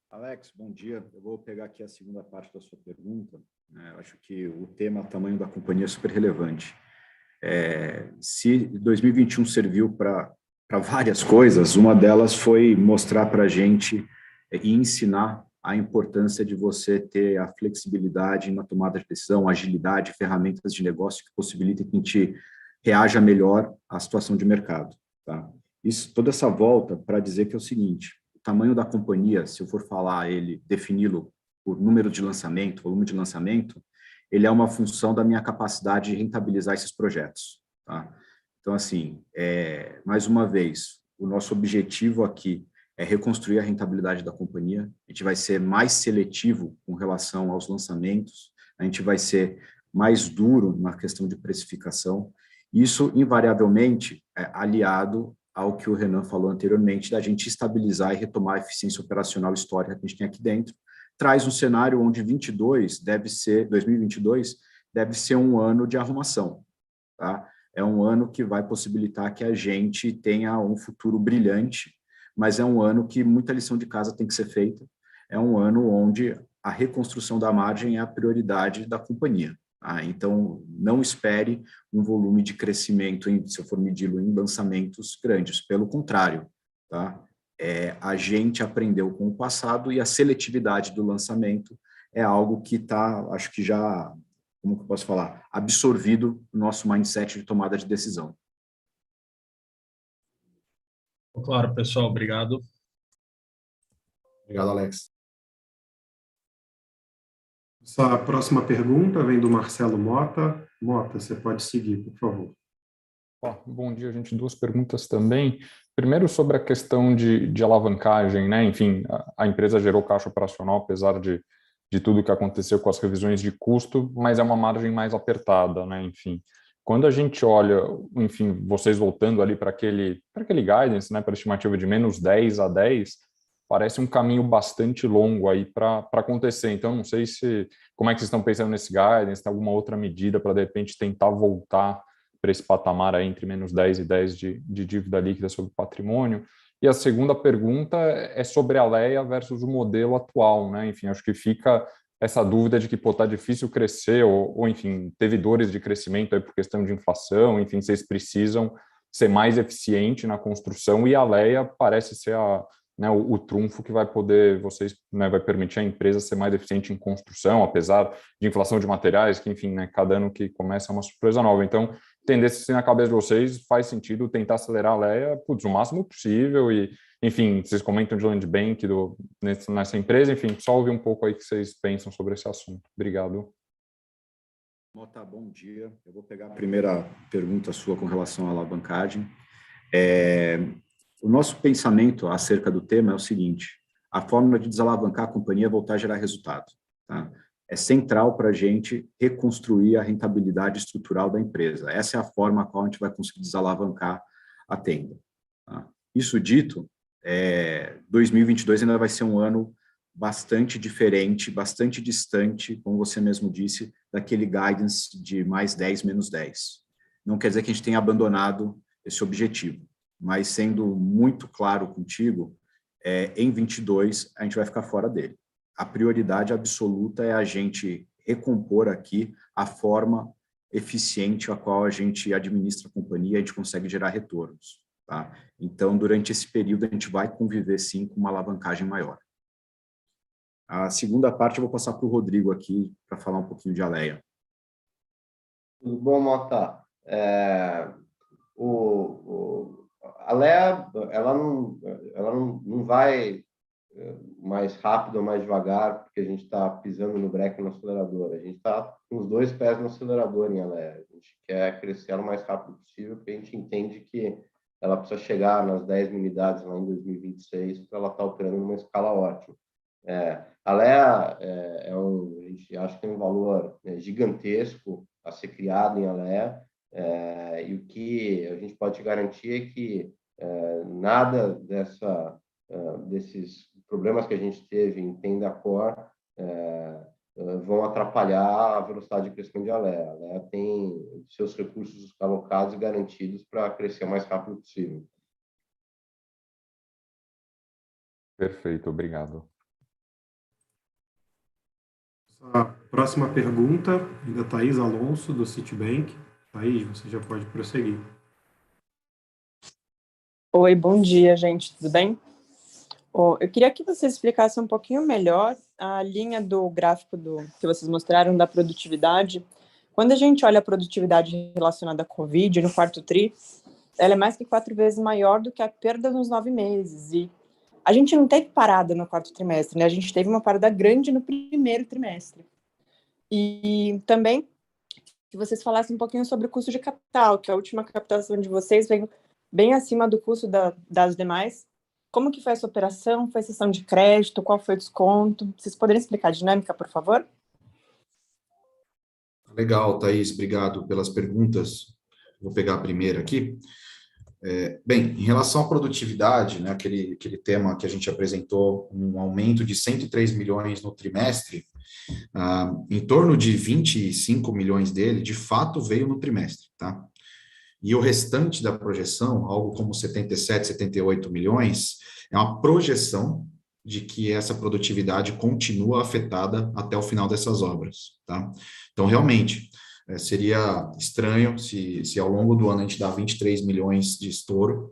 Alex, bom dia. Eu vou pegar aqui a segunda parte da sua pergunta. Eu acho que o tema tamanho da companhia é super relevante. Se 2021 serviu para várias coisas, uma delas foi mostrar para a gente e ensinar a importância de você ter a flexibilidade na tomada de decisão, agilidade, ferramentas de negócio que possibilitem que a gente reaja melhor à situação de mercado. Tá? Toda essa volta para dizer que é o seguinte: o tamanho da companhia, se eu for falar ele, defini-lo por número de lançamento, volume de lançamento, ele é uma função da minha capacidade de rentabilizar esses projetos. Tá? Então, assim, mais uma vez, o nosso objetivo aqui é reconstruir a rentabilidade da companhia. A gente vai ser mais seletivo com relação aos lançamentos, a gente vai ser mais duro na questão de precificação. Isso, invariavelmente, é aliado ao que o Renan falou anteriormente, da gente estabilizar e retomar a eficiência operacional histórica que a gente tem aqui dentro, traz um cenário onde 2022 deve ser um ano de arrumação. Tá? É um ano que vai possibilitar que a gente tenha um futuro brilhante, mas é um ano que muita lição de casa tem que ser feita. É um ano onde a reconstrução da margem é a prioridade da companhia. Tá? Então, não espere um volume de crescimento, se eu for medi-lo em lançamentos grandes. Pelo contrário, tá? A gente aprendeu com o passado e a seletividade do lançamento é algo que está, acho que já, como que eu posso falar, absorvido no nosso mindset de tomada de decisão. Claro, pessoal, obrigado. Obrigado, Alex. A próxima pergunta vem do Marcelo Mota. Mota, você pode seguir, por favor. Bom dia, gente. Duas perguntas também. Primeiro, sobre a questão de alavancagem, né? Enfim, a empresa gerou caixa operacional, apesar de tudo que aconteceu com as revisões de custo, mas é uma margem mais apertada, né? Enfim, quando a gente olha, enfim, vocês voltando ali para aquele guidance, né? Para a estimativa de menos 10 a 10, parece um caminho bastante longo aí para acontecer. Então, não sei como é que vocês estão pensando nesse guidance, tem alguma outra medida para, de repente, tentar voltar para esse patamar aí entre menos 10 e 10 de dívida líquida sobre patrimônio. E a segunda pergunta é sobre a Alea versus o modelo atual, né? Enfim, acho que fica essa dúvida de que, está difícil crescer, ou, enfim, teve dores de crescimento aí por questão de inflação, enfim, vocês precisam ser mais eficiente na construção, e a Alea parece ser o trunfo que vai poder, vai permitir à empresa ser mais eficiente em construção, apesar de inflação de materiais, que, enfim, cada ano que começa é uma surpresa nova. Então, entender se na cabeça de vocês faz sentido tentar acelerar a Alea, o máximo possível, e, enfim, vocês comentam de land bank nessa empresa, enfim, só ouvir um pouco aí o que vocês pensam sobre esse assunto. Obrigado. Mota, bom dia. Eu vou pegar a primeira pergunta sua com relação à alavancagem. O nosso pensamento acerca do tema é o seguinte: a fórmula de desalavancar a companhia é voltar a gerar resultado. Tá? É central para a gente reconstruir a rentabilidade estrutural da empresa. Essa é a forma a qual a gente vai conseguir desalavancar a Tenda. Tá? Isso dito, 2022 ainda vai ser um ano bastante diferente, bastante distante, como você mesmo disse, daquele guidance de mais 10, menos 10. Não quer dizer que a gente tenha abandonado esse objetivo, mas sendo muito claro contigo, em 22 a gente vai ficar fora dele. A prioridade absoluta é a gente recompor aqui a forma eficiente a qual a gente administra a companhia e a gente consegue gerar retornos. Tá? Então, durante esse período, a gente vai conviver, sim, com uma alavancagem maior. A segunda parte eu vou passar para o Rodrigo aqui, para falar um pouquinho de Alea. Tudo bom, Mota? A Alea, ela não vai mais rápido ou mais devagar, porque a gente está pisando no breque no acelerador. A gente está com os dois pés no acelerador em Alea. A gente quer crescer ela o mais rápido possível, porque a gente entende que ela precisa chegar nas 10 mil unidades lá em 2026 para ela estar operando numa escala ótima. A Alea a gente acha que tem um valor gigantesco a ser criado em Alea, e o que a gente pode garantir é que nada desses problemas que a gente teve em Tenda-Core vão atrapalhar a velocidade de crescimento de Alea. A Alea tem seus recursos alocados e garantidos para crescer o mais rápido possível. Perfeito, obrigado. A próxima pergunta é da Thaís Alonso, do Citibank. Thaís, você já pode prosseguir. Oi, bom dia, gente, tudo bem? Eu queria que você explicasse um pouquinho melhor a linha do gráfico que vocês mostraram da produtividade. Quando a gente olha a produtividade relacionada à Covid no quarto tri, ela é mais que 4 vezes maior do que a perda nos 9 meses. E a gente não teve parada no quarto trimestre, né? A gente teve uma parada grande no primeiro trimestre. E também que vocês falassem um pouquinho sobre o custo de capital, que a última captação de vocês veio bem acima do custo das demais. Como que foi essa operação? Foi cessão de crédito? Qual foi o desconto? Vocês poderiam explicar a dinâmica, por favor? Legal, Thaís, obrigado pelas perguntas. Vou pegar a primeira aqui. Bem, em relação à produtividade, né, aquele tema que a gente apresentou, um aumento de 103 milhões no trimestre, em torno de 25 milhões dele, de fato, veio no trimestre, tá? E o restante da projeção, algo como 77, 78 milhões, é uma projeção de que essa produtividade continua afetada até o final dessas obras, tá? Então, realmente, seria estranho se ao longo do ano a gente dá 23 milhões de estouro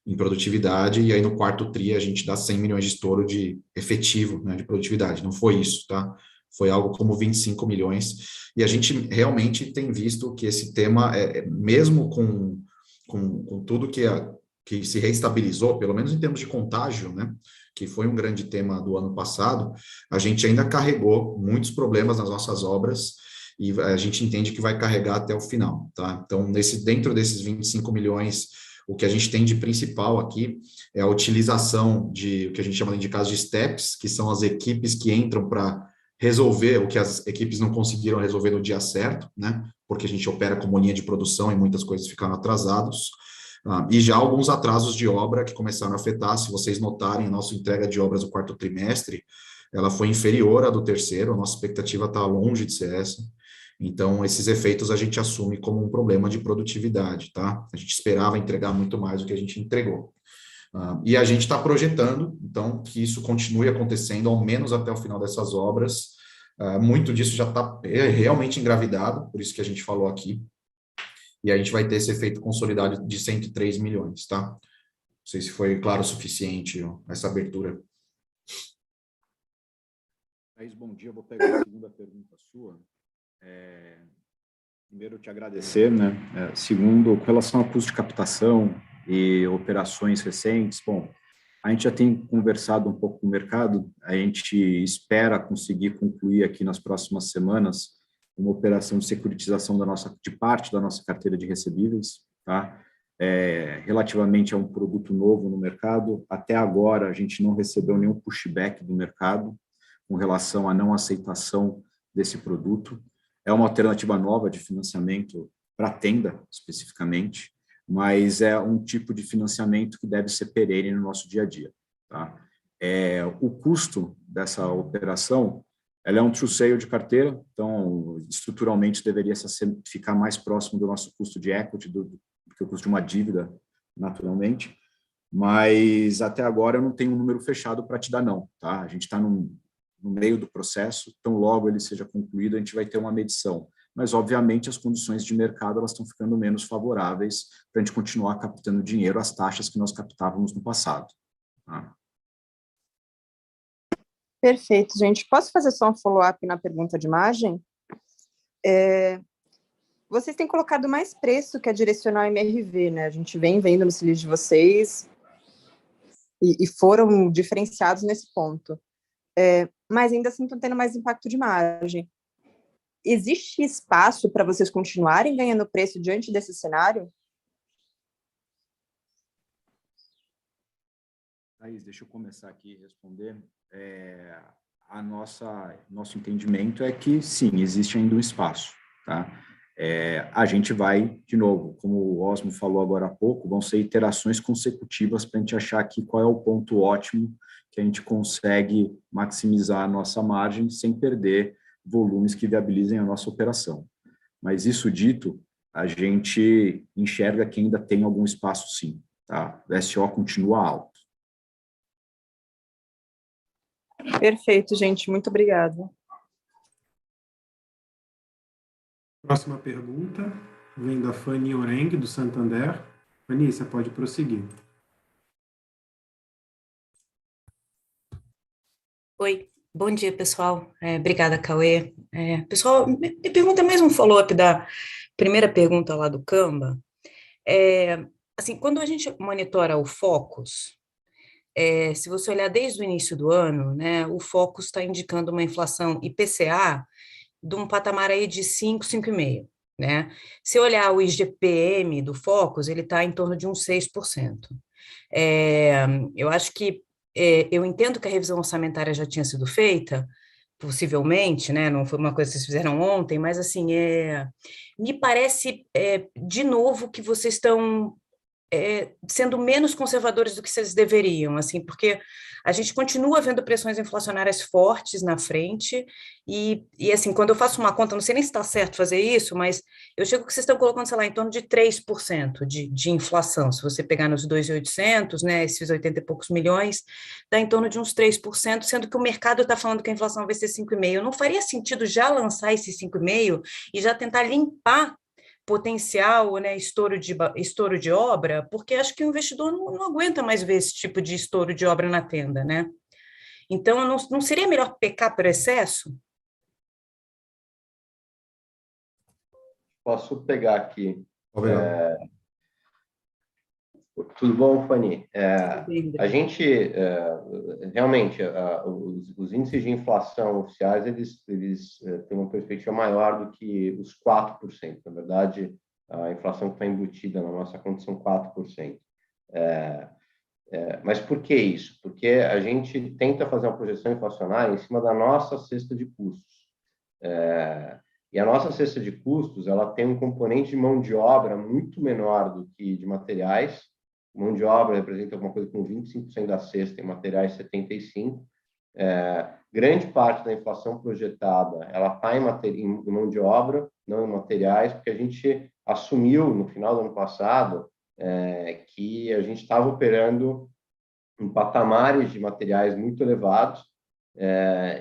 em produtividade, e aí no quarto TRI a gente dá 100 milhões de estouro de efetivo, né, de produtividade. Não foi isso, tá? Foi algo como 25 milhões, e a gente realmente tem visto que esse tema, mesmo com tudo que se reestabilizou, pelo menos em termos de contágio, né, que foi um grande tema do ano passado, a gente ainda carregou muitos problemas nas nossas obras, e a gente entende que vai carregar até o final, tá? Então, dentro desses 25 milhões, o que a gente tem de principal aqui é a utilização de o que a gente chama de casos de steps, que são as equipes que entram para resolver o que as equipes não conseguiram resolver no dia certo, né? Porque a gente opera como linha de produção e muitas coisas ficaram atrasadas. E já alguns atrasos de obra que começaram a afetar. Se vocês notarem, a nossa entrega de obras do quarto trimestre, ela foi inferior à do terceiro, a nossa expectativa está longe de ser essa. Então, esses efeitos a gente assume como um problema de produtividade, tá? A gente esperava entregar muito mais do que a gente entregou. E a gente está projetando, então, que isso continue acontecendo, ao menos até o final dessas obras. Muito disso já está realmente engravidado, por isso que a gente falou aqui. E a gente vai ter esse efeito consolidado de 103 milhões, tá? Não sei se foi claro o suficiente essa abertura. Thaís, bom dia. Eu vou pegar a segunda pergunta sua. Primeiro, te agradecer, né? Segundo, com relação ao custo de captação e operações recentes, bom, a gente já tem conversado um pouco com o mercado, a gente espera conseguir concluir aqui nas próximas semanas uma operação de securitização de parte da nossa carteira de recebíveis, tá? Relativamente a um produto novo no mercado, até agora a gente não recebeu nenhum pushback do mercado com relação à não aceitação desse produto. É uma alternativa nova de financiamento para a Tenda, especificamente, mas é um tipo de financiamento que deve ser perene no nosso dia a dia, tá? O custo dessa operação, ela é um true sale de carteira, então, estruturalmente, deveria ficar mais próximo do nosso custo de equity do que o custo de uma dívida, naturalmente, mas até agora eu não tenho um número fechado para te dar, não, tá? A gente está no meio do processo, tão logo ele seja concluído, a gente vai ter uma medição. Mas, obviamente, as condições de mercado elas estão ficando menos favoráveis para a gente continuar captando dinheiro às taxas que nós captávamos no passado. Tá? Perfeito, gente. Posso fazer só um follow-up na pergunta de margem? Vocês têm colocado mais preço que a direcional MRV, né? A gente vem vendo no release de vocês e foram diferenciados nesse ponto. Mas ainda assim estão tendo mais impacto de margem. Existe espaço para vocês continuarem ganhando preço diante desse cenário? Raiz, deixa eu começar aqui a responder. Nosso entendimento é que, sim, existe ainda um espaço, tá? A gente vai, de novo, como o Osmo falou agora há pouco, vão ser iterações consecutivas para a gente achar aqui qual é o ponto ótimo que a gente consegue maximizar a nossa margem sem perder volumes que viabilizem a nossa operação. Mas isso dito, a gente enxerga que ainda tem algum espaço, sim, tá? O SO continua alto. Perfeito, gente. Muito obrigada. Próxima pergunta vem da Fanny Oreng, do Santander. Fanny, você pode prosseguir. Oi, bom dia, pessoal. Obrigada, Cauê. Pessoal, minha pergunta é mais um follow-up da primeira pergunta lá do Canva. Assim, quando a gente monitora o Focus, se você olhar desde o início do ano, né, o Focus está indicando uma inflação IPCA de um patamar aí de 5, 5,5, né? Se olhar o IGPM do Focus, ele está em torno de uns 6%. Eu acho que eu entendo que a revisão orçamentária já tinha sido feita, possivelmente, né? Não foi uma coisa que vocês fizeram ontem, mas assim, me parece de novo que vocês estão sendo menos conservadores do que vocês deveriam, assim, porque a gente continua vendo pressões inflacionárias fortes na frente, e assim, quando eu faço uma conta, não sei nem se está certo fazer isso, mas eu chego que vocês estão colocando, sei lá, em torno de 3% de inflação, se você pegar nos 2.800, né, esses 80 e poucos milhões, dá em torno de uns 3%, sendo que o mercado está falando que a inflação vai ser 5,5%. Não faria sentido já lançar esse 5,5% e já tentar limpar potencial, né, estouro de obra, porque acho que o investidor não aguenta mais ver esse tipo de estouro de obra na tenda, né? Então, não seria melhor pecar por excesso? Posso pegar aqui. Tudo bom, Fanny? A gente, realmente, os índices de inflação oficiais, eles têm uma perspectiva maior do que os 4%. Na verdade, a inflação que está embutida na nossa conta são 4%. Mas por que isso? Porque a gente tenta fazer uma projeção inflacionária em cima da nossa cesta de custos. E a nossa cesta de custos, ela tem um componente de mão de obra muito menor do que de materiais. Mão de obra representa alguma coisa com 25% da cesta, em materiais 75%. Grande parte da inflação projetada, ela está em mão de obra, não em materiais, porque a gente assumiu no final do ano passado que a gente estava operando em patamares de materiais muito elevados,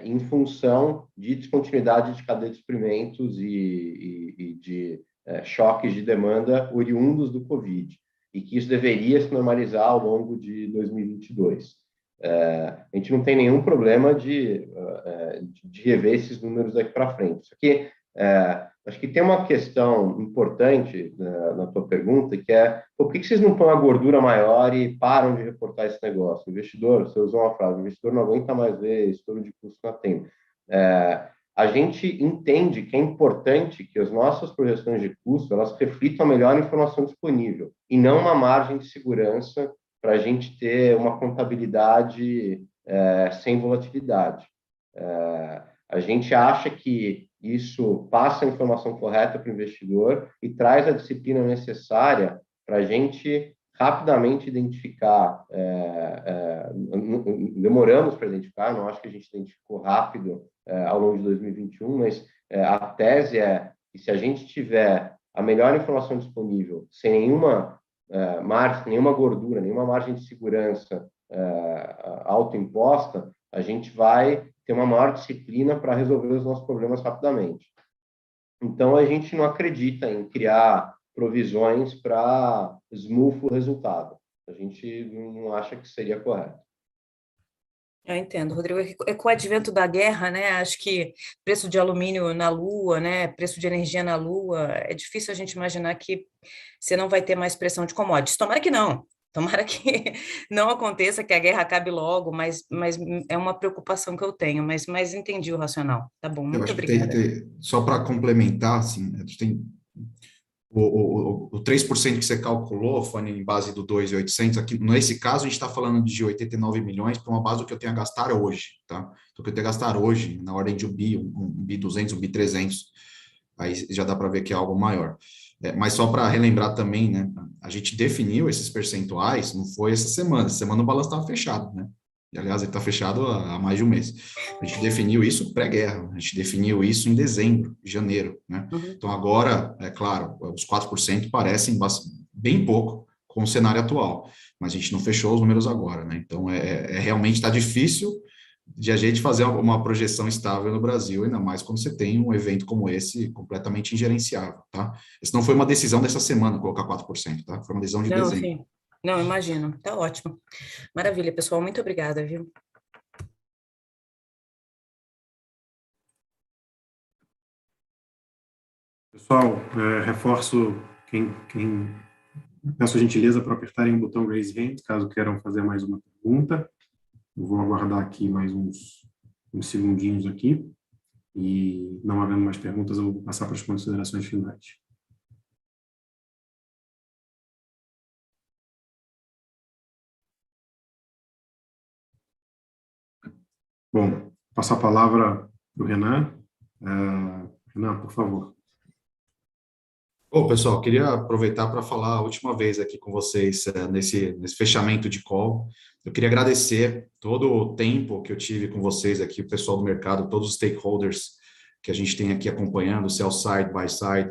em função de descontinuidade de cadeia de suprimentos e de choques de demanda oriundos do Covid, e que isso deveria se normalizar ao longo de 2022. A gente não tem nenhum problema de rever esses números daqui para frente. Só que acho que tem uma questão importante na tua pergunta, que é por que vocês não põem a gordura maior e param de reportar esse negócio? O investidor, você usou uma frase, o investidor não aguenta mais ver estouro de custo na tenda. A gente entende que é importante que as nossas projeções de custo elas reflitam a melhor informação disponível e não uma margem de segurança para a gente ter uma contabilidade sem volatilidade. A gente acha que isso passa a informação correta para o investidor e traz a disciplina necessária para a gente rapidamente identificar. Demoramos para identificar, não acho que a gente identificou rápido ao longo de 2021, mas a tese é que se a gente tiver a melhor informação disponível, sem nenhuma margem, nenhuma gordura, nenhuma margem de segurança autoimposta, a gente vai ter uma maior disciplina para resolver os nossos problemas rapidamente. Então, a gente não acredita em criar provisões para smooth o resultado. A gente não acha que seria correto. Eu entendo, Rodrigo. Com o advento da guerra, né? Acho que preço de alumínio na Lua, né? Preço de energia na Lua, é difícil a gente imaginar que você não vai ter mais pressão de commodities. Tomara que não. Tomara que não aconteça, que a guerra acabe logo, mas é uma preocupação que eu tenho, mas entendi o racional. Tá bom, muito obrigada. Só para complementar, assim, o 3% que você calculou, Fanny, em base do 2.800, aqui, nesse caso, a gente está falando de 89 milhões para uma base do que eu tenho a gastar hoje, tá? Então, o que eu tenho a gastar hoje, na ordem de um bi 200, um bi 300, aí já dá para ver que é algo maior. Mas só para relembrar também, né, a gente definiu esses percentuais, não foi essa semana o balanço estava fechado, né? E, aliás, ele está fechado há mais de um mês. A gente definiu isso pré-guerra, a gente definiu isso em dezembro, janeiro, né? Então, agora, é claro, os 4% parecem bem pouco com o cenário atual, mas a gente não fechou os números agora, né? Então, realmente está difícil de a gente fazer uma projeção estável no Brasil, ainda mais quando você tem um evento como esse completamente ingerenciável, tá? Isso não foi uma decisão dessa semana, colocar 4%, tá? Foi uma decisão de Não, dezembro. sim. Não, imagino. Tá ótimo. Maravilha, pessoal. Muito obrigada, viu? Pessoal, reforço peço a gentileza para apertarem o botão Raise Hand, caso queiram fazer mais uma pergunta. Eu vou aguardar aqui mais uns segundinhos aqui, e não havendo mais perguntas, eu vou passar para as considerações finais. Bom, passar a palavra para o Renan. Renan, por favor. Bom, pessoal, queria aproveitar para falar a última vez aqui com vocês nesse fechamento de call. Eu queria agradecer todo o tempo que eu tive com vocês aqui, o pessoal do mercado, todos os stakeholders que a gente tem aqui acompanhando, sell side, buy side,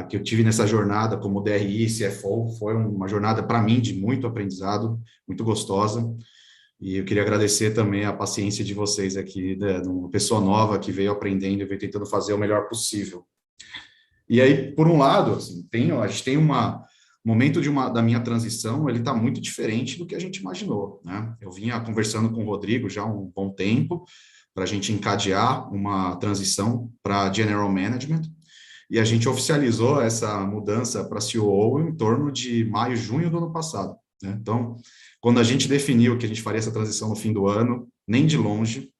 que eu tive nessa jornada como DRI, CFO. Foi uma jornada, para mim, de muito aprendizado, muito gostosa. E eu queria agradecer também a paciência de vocês aqui, de uma pessoa nova que veio aprendendo e veio tentando fazer o melhor possível. E aí, por um lado, assim, a gente tem um momento da minha transição, ele está muito diferente do que a gente imaginou, né? Eu vinha conversando com o Rodrigo já há um bom tempo para a gente encadear uma transição para General Management, e a gente oficializou essa mudança para COO em torno de maio, junho do ano passado, né? Então, quando a gente definiu que a gente faria essa transição no fim do ano, nem de longe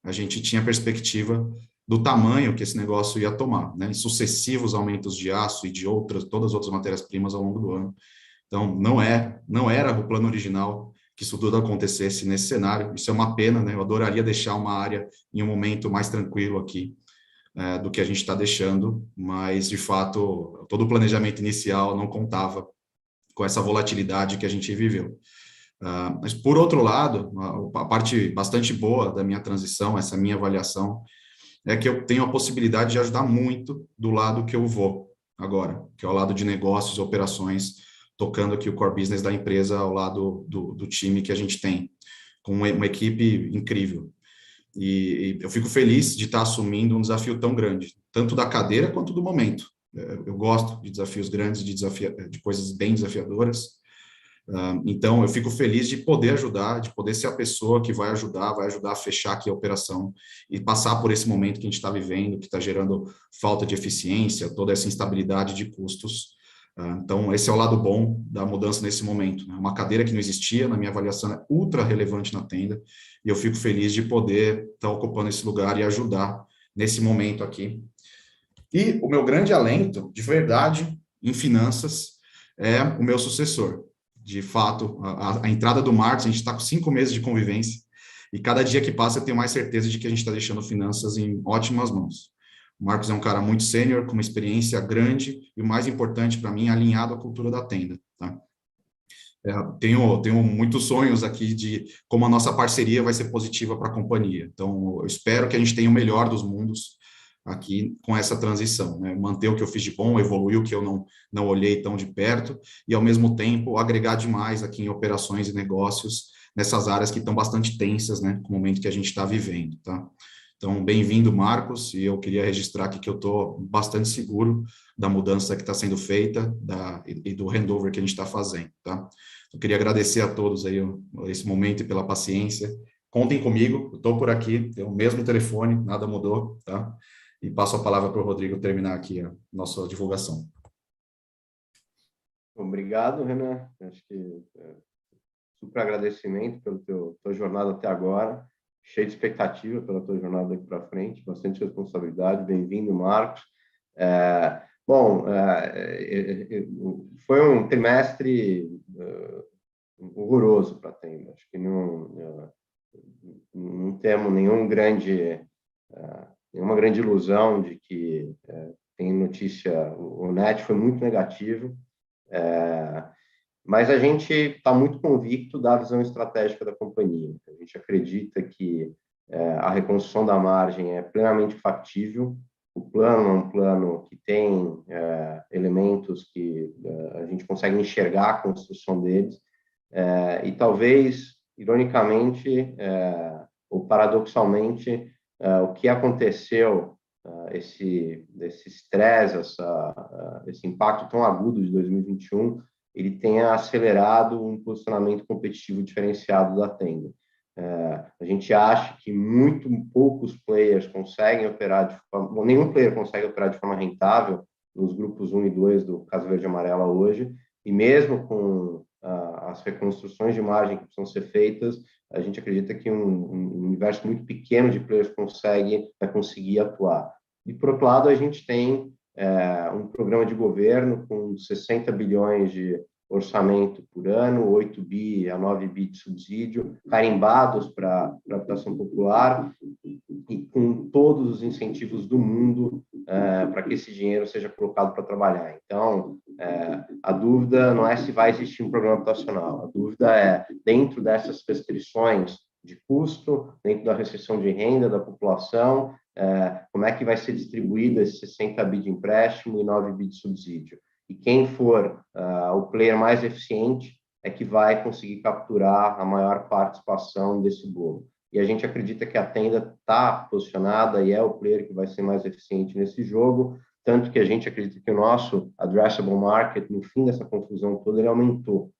a gente tinha perspectiva do tamanho que esse negócio ia tomar, né? Em sucessivos aumentos de aço e de todas as outras matérias-primas ao longo do ano. Então, não era o plano original que isso tudo acontecesse nesse cenário. Isso é uma pena, né? Eu adoraria deixar uma área em um momento mais tranquilo aqui do que a gente está deixando, mas, de fato, todo o planejamento inicial não contava com essa volatilidade que a gente viveu. Mas, por outro lado, a parte bastante boa da minha transição, essa minha avaliação, é que eu tenho a possibilidade de ajudar muito do lado que eu vou agora, que é o lado de negócios, operações, tocando aqui o core business da empresa ao lado do time que a gente tem, com uma equipe incrível. E eu fico feliz de estar assumindo um desafio tão grande, tanto da cadeira quanto do momento. Eu gosto de desafios grandes, de coisas bem desafiadoras. Então, eu fico feliz de poder ajudar, de poder ser a pessoa que vai ajudar a fechar aqui a operação e passar por esse momento que a gente está vivendo, que está gerando falta de eficiência, toda essa instabilidade de custos. Então, esse é o lado bom da mudança nesse momento, né? Uma cadeira que não existia, na minha avaliação, é ultra relevante na tenda, e eu fico feliz de poder estar ocupando esse lugar e ajudar nesse momento aqui. E o meu grande alento, de verdade, em finanças, é o meu sucessor. De fato, a entrada do Marcos, a gente está com 5 meses de convivência, e cada dia que passa eu tenho mais certeza de que a gente está deixando finanças em ótimas mãos. O Marcos é um cara muito sênior, com uma experiência grande, e o mais importante para mim, alinhado à cultura da tenda, tá? Tenho muitos sonhos aqui de como a nossa parceria vai ser positiva para a companhia. Então, eu espero que a gente tenha o melhor dos mundos aqui com essa transição, né? Manter o que eu fiz de bom, evoluir o que eu não olhei tão de perto e, ao mesmo tempo, agregar demais aqui em operações e negócios nessas áreas que estão bastante tensas, né, com o momento que a gente está vivendo, tá? Então, bem-vindo, Marcos, e eu queria registrar aqui que eu estou bastante seguro da mudança que está sendo feita e do handover que a gente está fazendo, tá? Eu queria agradecer a todos aí esse momento e pela paciência. Contem comigo, eu estou por aqui, tenho o mesmo telefone, nada mudou, tá? E passo a palavra para o Rodrigo terminar aqui a nossa divulgação. Obrigado, Renan. Acho que super agradecimento pela tua jornada até agora, cheio de expectativa pela tua jornada daqui para frente, bastante responsabilidade. Bem-vindo, Marcos. Bom, foi um trimestre horroroso para a Tenda. Acho que não temos nenhuma grande ilusão de que tem notícia. O net foi muito negativo, mas a gente está muito convicto da visão estratégica da companhia. A gente acredita que a reconstrução da margem é plenamente factível. O plano é um plano que tem elementos que a gente consegue enxergar a construção deles, e talvez, ironicamente ou paradoxalmente, o que aconteceu, esse estresse, esse impacto tão agudo de 2021, ele tenha acelerado um posicionamento competitivo diferenciado da Tenda. A gente acha que muito poucos players conseguem operar nenhum player consegue operar de forma rentável nos grupos 1 e 2 do Casa Verde e Amarela hoje, e mesmo com as reconstruções de margem que precisam ser feitas, a gente acredita que um universo muito pequeno de players vai conseguir atuar. E, por outro lado, a gente tem um programa de governo com 60 bilhões de orçamento por ano, 8 bi a 9 bi de subsídio, carimbados para a habitação popular, e com todos os incentivos do mundo para que esse dinheiro seja colocado para trabalhar. Então, a dúvida não é se vai existir um programa habitacional, a dúvida é, dentro dessas restrições de custo, dentro da restrição de renda da população, como é que vai ser distribuído esse 60 bi de empréstimo e 9 bi de subsídio. E quem for o player mais eficiente é que vai conseguir capturar a maior participação desse bolo. E a gente acredita que a Tenda está posicionada e é o player que vai ser mais eficiente nesse jogo, tanto que a gente acredita que o nosso addressable market, no fim dessa confusão toda, ele aumentou.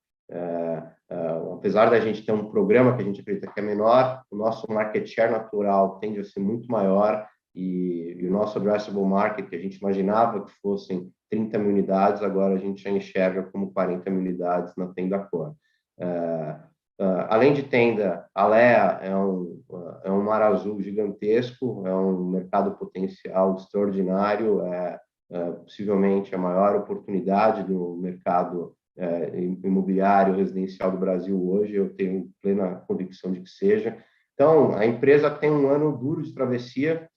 Apesar da gente ter um programa que a gente acredita que é menor, o nosso market share natural tende a ser muito maior, e o nosso addressable market, que a gente imaginava que fossem 30 mil unidades, agora a gente já enxerga como 40 mil unidades na Tenda Core. Além de Tenda, a Alea é um mar azul gigantesco, é um mercado potencial extraordinário, possivelmente a maior oportunidade do mercado imobiliário residencial do Brasil hoje, eu tenho plena convicção de que seja. Então, a empresa tem um ano duro de travessia,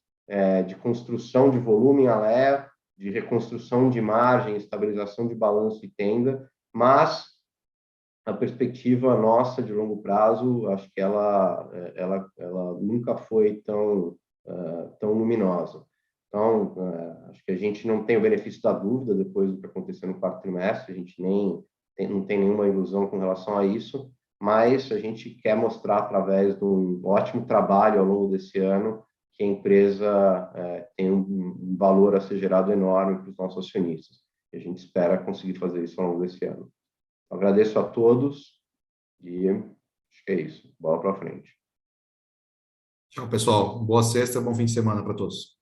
de construção de volume em Alea, de reconstrução de margem, estabilização de balanço e Tenda, mas a perspectiva nossa de longo prazo, acho que ela nunca foi tão luminosa. Então, acho que a gente não tem o benefício da dúvida depois do que aconteceu no quarto trimestre, a gente não tem nenhuma ilusão com relação a isso, mas a gente quer mostrar, através de um ótimo trabalho ao longo desse ano, que a empresa tem um valor a ser gerado enorme para os nossos acionistas. E a gente espera conseguir fazer isso ao longo desse ano. Agradeço a todos e acho que é isso. Bola para frente. Tchau, pessoal. Boa sexta, bom fim de semana para todos.